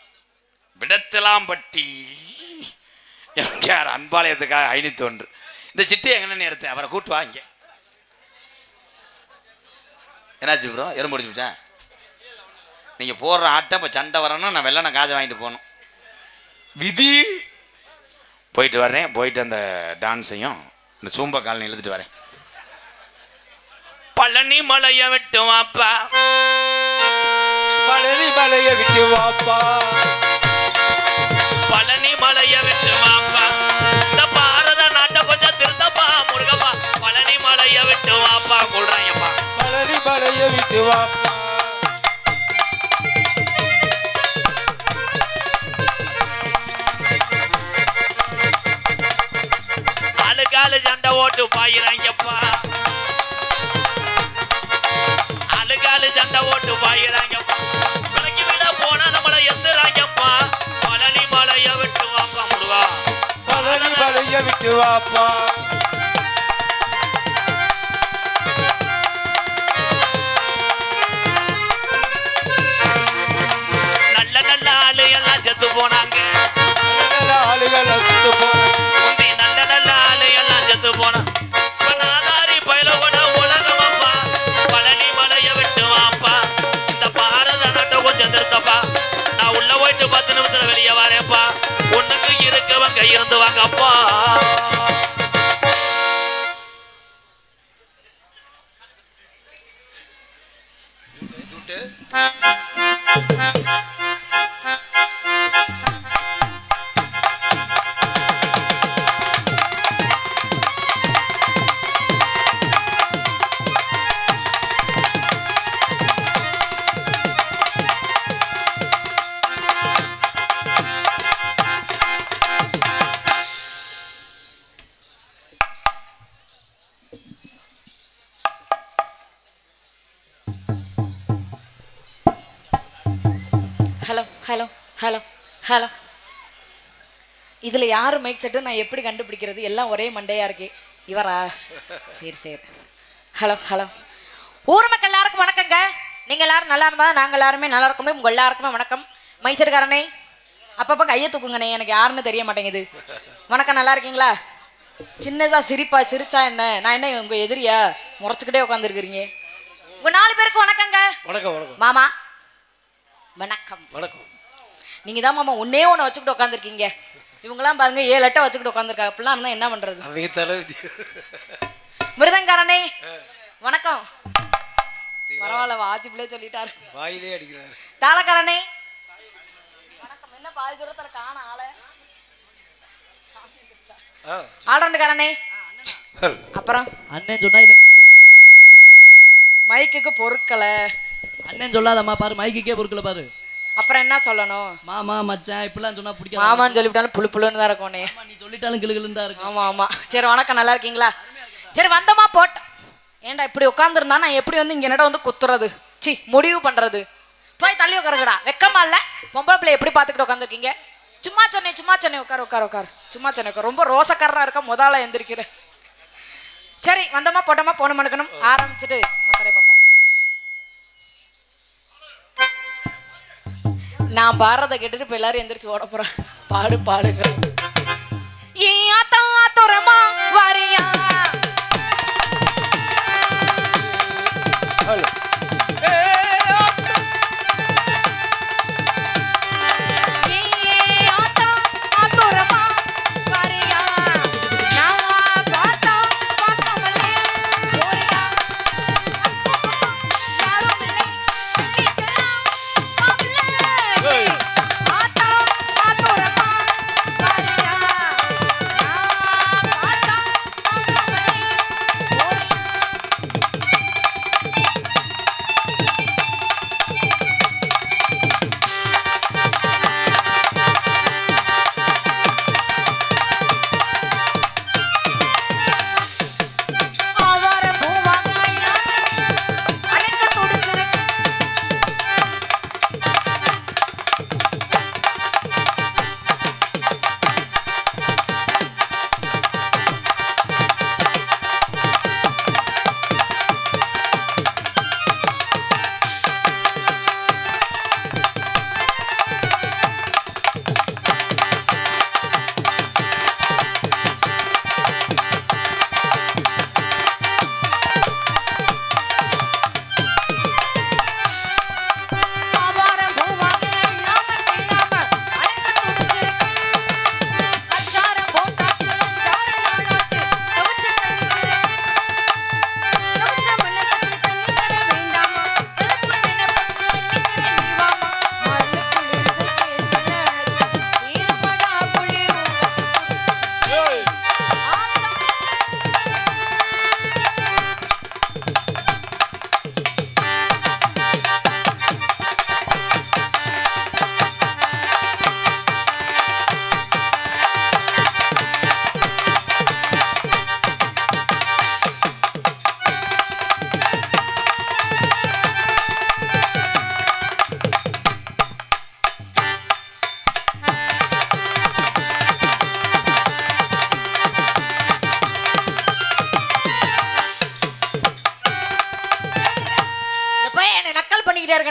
எம்கேஆர் அன்பாலயத்துக்காக 501. இந்த சிட்டி எங்கன்னு எடுத்தேன். அவரை கூட்டு வாங்க. என்னாச்சு ப்ரோ? எறும்பு முடிச்சுச்சா? நீங்கள் போடுற ஆட்டம் இப்போ சண்டை வரணும். நான் வெள்ளனை காசை வாங்கிட்டு போகணும். விதி. போயிட்டு வர்றேன். போயிட்டு அந்த டான்ஸையும் இந்த சூம்பா காலனி எழுதிட்டு வரேன். பழனி மலையை விட்டு வாப்பா, பழனி மலையை விட்டு வாப்பா, பழனி மலையை விட்டு வாப்பா, இந்த பாரத நாட்டை கொஞ்சம் திருத்தப்பா முருகப்பா. பழனி மலையை விட்டு வாப்பா சொல்றாங்கப்பா. பழனி மலையை விட்டு வாப்பா. ஆளுக்காலு சண்டை ஓட்டு பாயிறாங்கப்பா, ஆளுக்காலு சண்டை ஓட்டு பாயிறாங்கப்பா. விலைக்கு விட போனா நம்மளை எத்துறாங்கப்பா. பழனி மலையை விட்டு வாப்பா முருகா. பழனி மலையை விட்டு வாப்பா. நல்ல நல்ல ஆளு எல்லாம் செத்து போனாங்க. நல்ல ஆளுகள் சுத்து போறாங்க. முந்தி நல்ல நல்ல ஆளு எல்லாம் செத்து போனான். இப்ப நாதாரி பயிலோட உலகமப்பா. பழனி மலையை விட்டு வாப்பா, இந்த பாரத நாட்டை கொஞ்சம் திருத்தப்பா. நான் உள்ள போயிட்டு 10 நிமிஷத்துல வெளியே வரேன்ப்பா. ஒண்ணுக்கு இருக்கவங்க இருந்து வாங்கப்பா. Hello hello hello hello. இதில் யார் மைக் செட்டு நான் எப்படி கண்டுபிடிக்கிறது? எல்லாம் ஒரே மண்டையாக இருக்கே. இவரா? சரி சரி. Hello hello. ஊர் மக்கள் எல்லாருக்கும் வணக்கங்க. நீங்கள் எல்லாரும் நல்லா இருந்தால் நாங்கள் எல்லாருமே நல்லா இருக்கணும். உங்கள் எல்லாருக்குமே வணக்கம். மைக் செட்டுக்காரனே அப்பப்போ கையை தூக்குங்கண்ணே, எனக்கு யாருன்னு தெரிய மாட்டேங்குது. வணக்கம், நல்லா இருக்கீங்களா? சின்னதாக சிரிச்சா என்ன? நான் என்ன உங்கள் எதிரியா? முறைச்சிக்கிட்டே உட்காந்துருக்குறீங்க. உங்கள் 4 பேருக்கு வணக்கங்க. வணக்கம் வணக்கம் மாமா வணக்கம். வணக்கம். நீங்கள் தான் மாமா ஒன்னே ஒன்று வச்சுக்கிட்டு உட்காந்துருக்கீங்க. இவங்கெல்லாம் பாருங்க 7 அட்டை வச்சுக்கிட்டு உட்காந்துருக்காங்க. அப்படிலாம் இருந்தால் என்ன பண்ணுறது? அவங்க தலைவிதி. மிருதங்காரனே வணக்கம். பரவாயில்ல, வாஜிபிளே சொல்லிட்டாரு. வாயிலே அடிக்கிறாரு. தாளக்காரனே வணக்கம். என்ன பாதி தூரத்தில் காண ஆளை? ஆல்ரவுண்டுக்காரனே அப்புறம் அண்ணன் சொன்னா மைக்குக்கு பொறுக்கல. அண்ணன் சொல்லாதம்மா பாரு, மைக்குக்கே பொறுக்கல பாரு. அப்புறம் என்ன சொல்லணும்? மாமா மச்சான் இப்படிலாம் சொன்னா பிடிக்காது. மாமான்னு சொல்லிவிட்டாலும் புழு புழுன்னு தான் இருக்கும். நீ சொல்லிட்டாலும் கிளுகிளுன்னு தான் இருக்கும். ஆமா ஆமா. சரி வணக்கம், நல்லா இருக்கீங்களா? சரி வந்தமா போட்ட. ஏன்டா இப்படி உட்காந்துருந்தா நான் எப்படி வந்து இங்க என்னடா வந்து குத்துறது, சி முடிவு பண்றது? போய் தள்ளி உட்காருங்கடா, வெக்கமா இல்ல? பொம்பளை பிள்ளை எப்படி பார்த்துக்கிட்டு உட்காந்துருக்கீங்க? சும்மா சொன்னேன் உட்காரு உட்காரு உட்காரு, சும்மா சொன்னேன் உட்காரு. ரொம்ப ரோசக்காரனா இருக்க, முதல்ல எந்திரிக்கிறேன். சரி வந்தமா போட்டோமா போன மனுக்கணும், ஆரம்பிச்சுட்டு மக்களை பார்ப்போம். நான் பாடுறதை கேட்டுட்டு இப்போ எல்லாரும் எந்திரிச்சு ஓட போறேன். பாடுங்க. வாரியா ஹலோ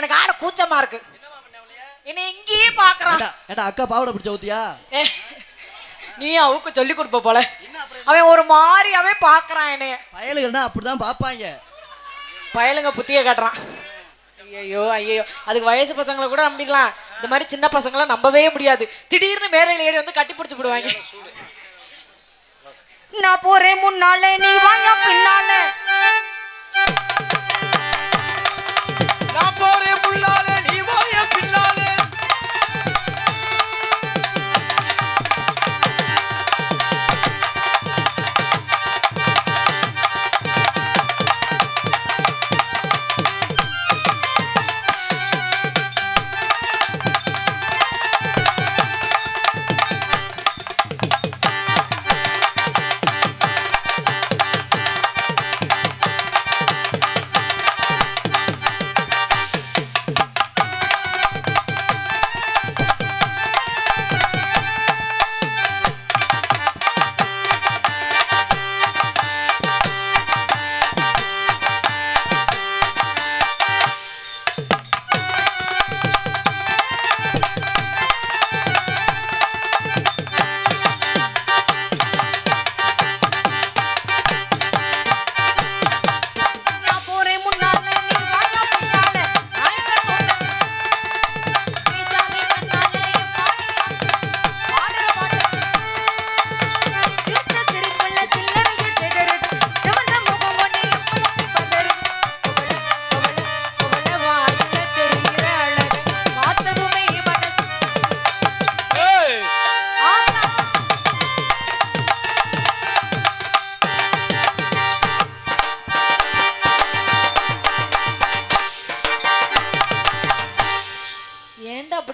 எனக்கு ஆட கூச்சமா இருக்கு. என்ன இங்கேயே பாக்குறான். ஏடா அக்கா பாவடை பிடிச்ச ஊத்தியா? நீ அவுக்கு சொல்லி கொடுப்ப போல. அவன் ஒரு மாதிரியாவே பாக்குறான் என்னைய. பயலுங்கன்னா அப்படிதான் பாப்பாங்க. பயலுங்க புத்திய காட்டுறான். ஐயோ அதுக்கு வயசு பசங்களை கூட நம்பிடலாம், இந்த மாதிரி சின்ன பசங்களை நம்பவே முடியாது. திடீர்னு மேரையில் ஏறி வந்து கட்டி பிடிச்சு போடுவாங்க. நான் போறேன் முன்னாலே, நீ வாங்க பின்னாலே. நான் போறேன் முன்னாலே, நீ வாய பின்னாலே.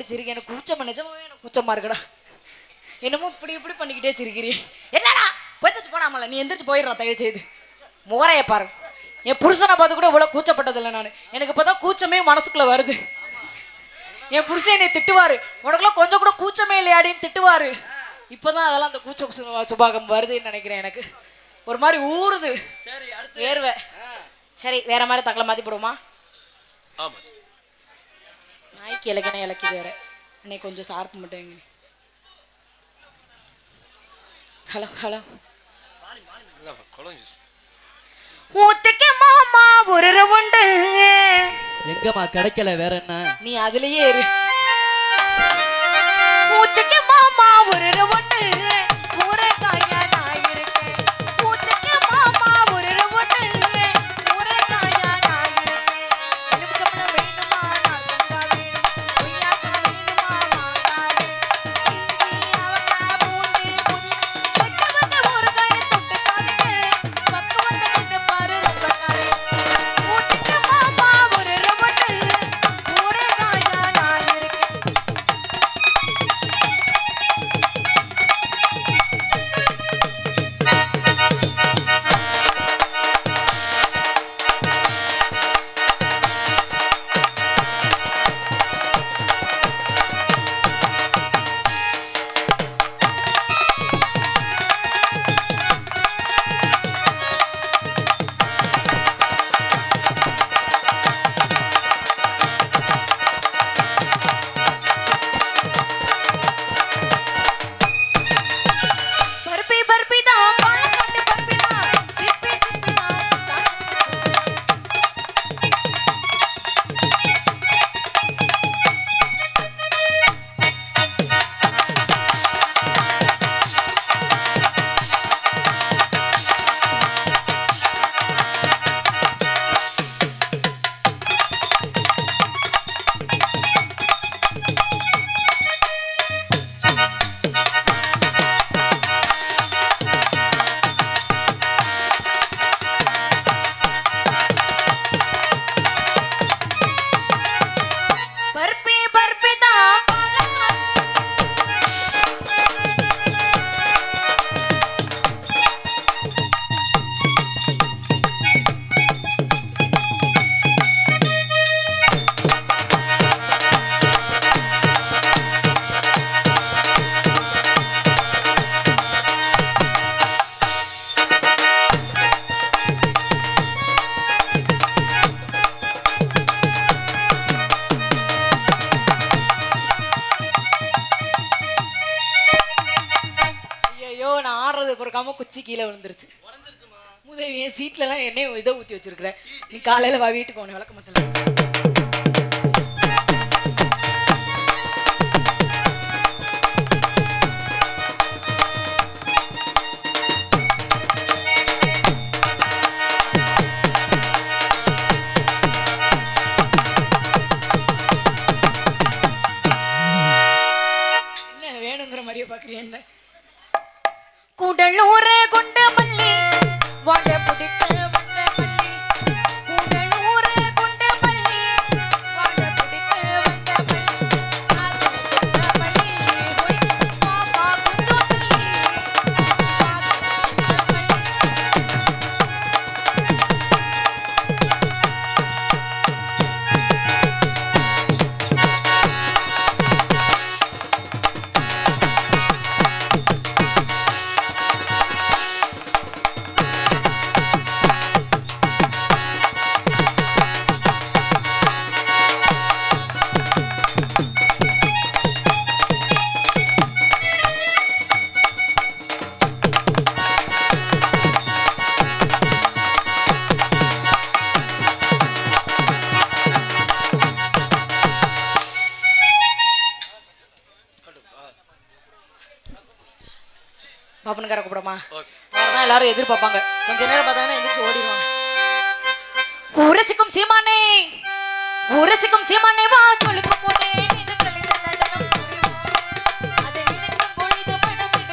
சிரிக்க எனக்கு கூச்சமா நிஜமாவே எனக்கு கூச்சமா இருக்குடா. என்னமோ இப்படி பண்ணிக்கிட்டே சிரிக்கிறீ. என்னடா எந்திரிச்சு போடாமல, நீ எந்திரிச்சு போயிடுறா தயவு செய்து. முகரைய பாரு. என் புருஷனை பார்த்து கூட இவ்வளோ கூச்சப்பட்டதில்லை நான். எனக்கு இப்போ தான் கூச்சமே மனசுக்குள்ளே வருது. என் புருஷன் என்னை திட்டுவார், உனக்குலாம் கொஞ்சம் கூட கூச்சமே இல்லையாடின்னு திட்டுவார். இப்போ தான் அதெல்லாம் அந்த கூச்ச சுபாகம் வருதுன்னு நினைக்கிறேன். எனக்கு ஒரு மாதிரி ஊறுது வேர்வை. சரி வேற மாதிரி தக்கலை மாற்றி போடுவோமா? நாய்க்கு இலக்கின இலக்கி வேற. இன்னைக்கு கொஞ்சம் சார்ப்பு மட்டும். Hello hello. ஊத்துக்கு மாமா ஒரு ரவுண்டு. எங்கம்மா கிடைக்கல, வேற என்ன? நீ அதுலயே இரு. ஊத்துக்கு மாமா ஒரு ரவுண்டு, ஊரே காயா நான் இருக்கேன். ஊத்துக்கு மாமா ஒரு ரவுண்டு, ஊரே காயா நான் இருக்கேன். எலுமிச்சம்பழம் வேணுமா நார்த்தங்கா வேணும், கொய்யாக்காய் வேணுமா மாங்காய், இஞ்சி அவக்காய் பூண்டு புதினா, வெட்டவங்க ஊறுகாயை தொட்டு பாருங்க, பக்குவத்தை நின்னு பாரு ரொம்ப காரு. ஊத்துக்கு மாமா ஒரு ரவுண்டு, ஊரே காயா நான் இருக்கேன். பருப்பி பருப்பி தான் பாலக்காட்டு பருப்பி தான், சிப்பி சிப்பி தான் பருப்பி பருப்பி தான் பாலக்காட்டு. ஐயோ நான் ஆடுறது பொறுக்காம குச்சி கீழே விழுந்துருச்சு. முதவி என் சீட்லலாம் எண்ணெய் இதை ஊற்றி வச்சிருக்கிறேன். நீ காலையில் வா வீட்டுக்கு போன விளக்க மத்தல. என்ன வேணுங்கிற மாதிரியே பார்க்குறீங்க என்ன? கூடலூரே கொண்ட மல்லி வாட பிடிக்க வந்த மல்லி, கூடலூரே கொண்ட மல்லி வாட பிடிக்க வந்த மல்லி, ஆசை கொண்ட மல்லி போய் பாப்பா கொஞ்சம் தள்ளி, ஆசை கொண்ட மல்லி. பாப்பனுக்கார கூப்பிடமா? அவ்வளோதான் எல்லாரும் எதிர்பார்ப்பாங்க. கொஞ்ச நேரம் பார்த்தாங்கன்னா எந்திரிச்சு ஓடிடுவாங்க. உரசிக்கும் சீமானே, உரசிக்கும் சீமானே வா சொல்லுக்கும் போனே.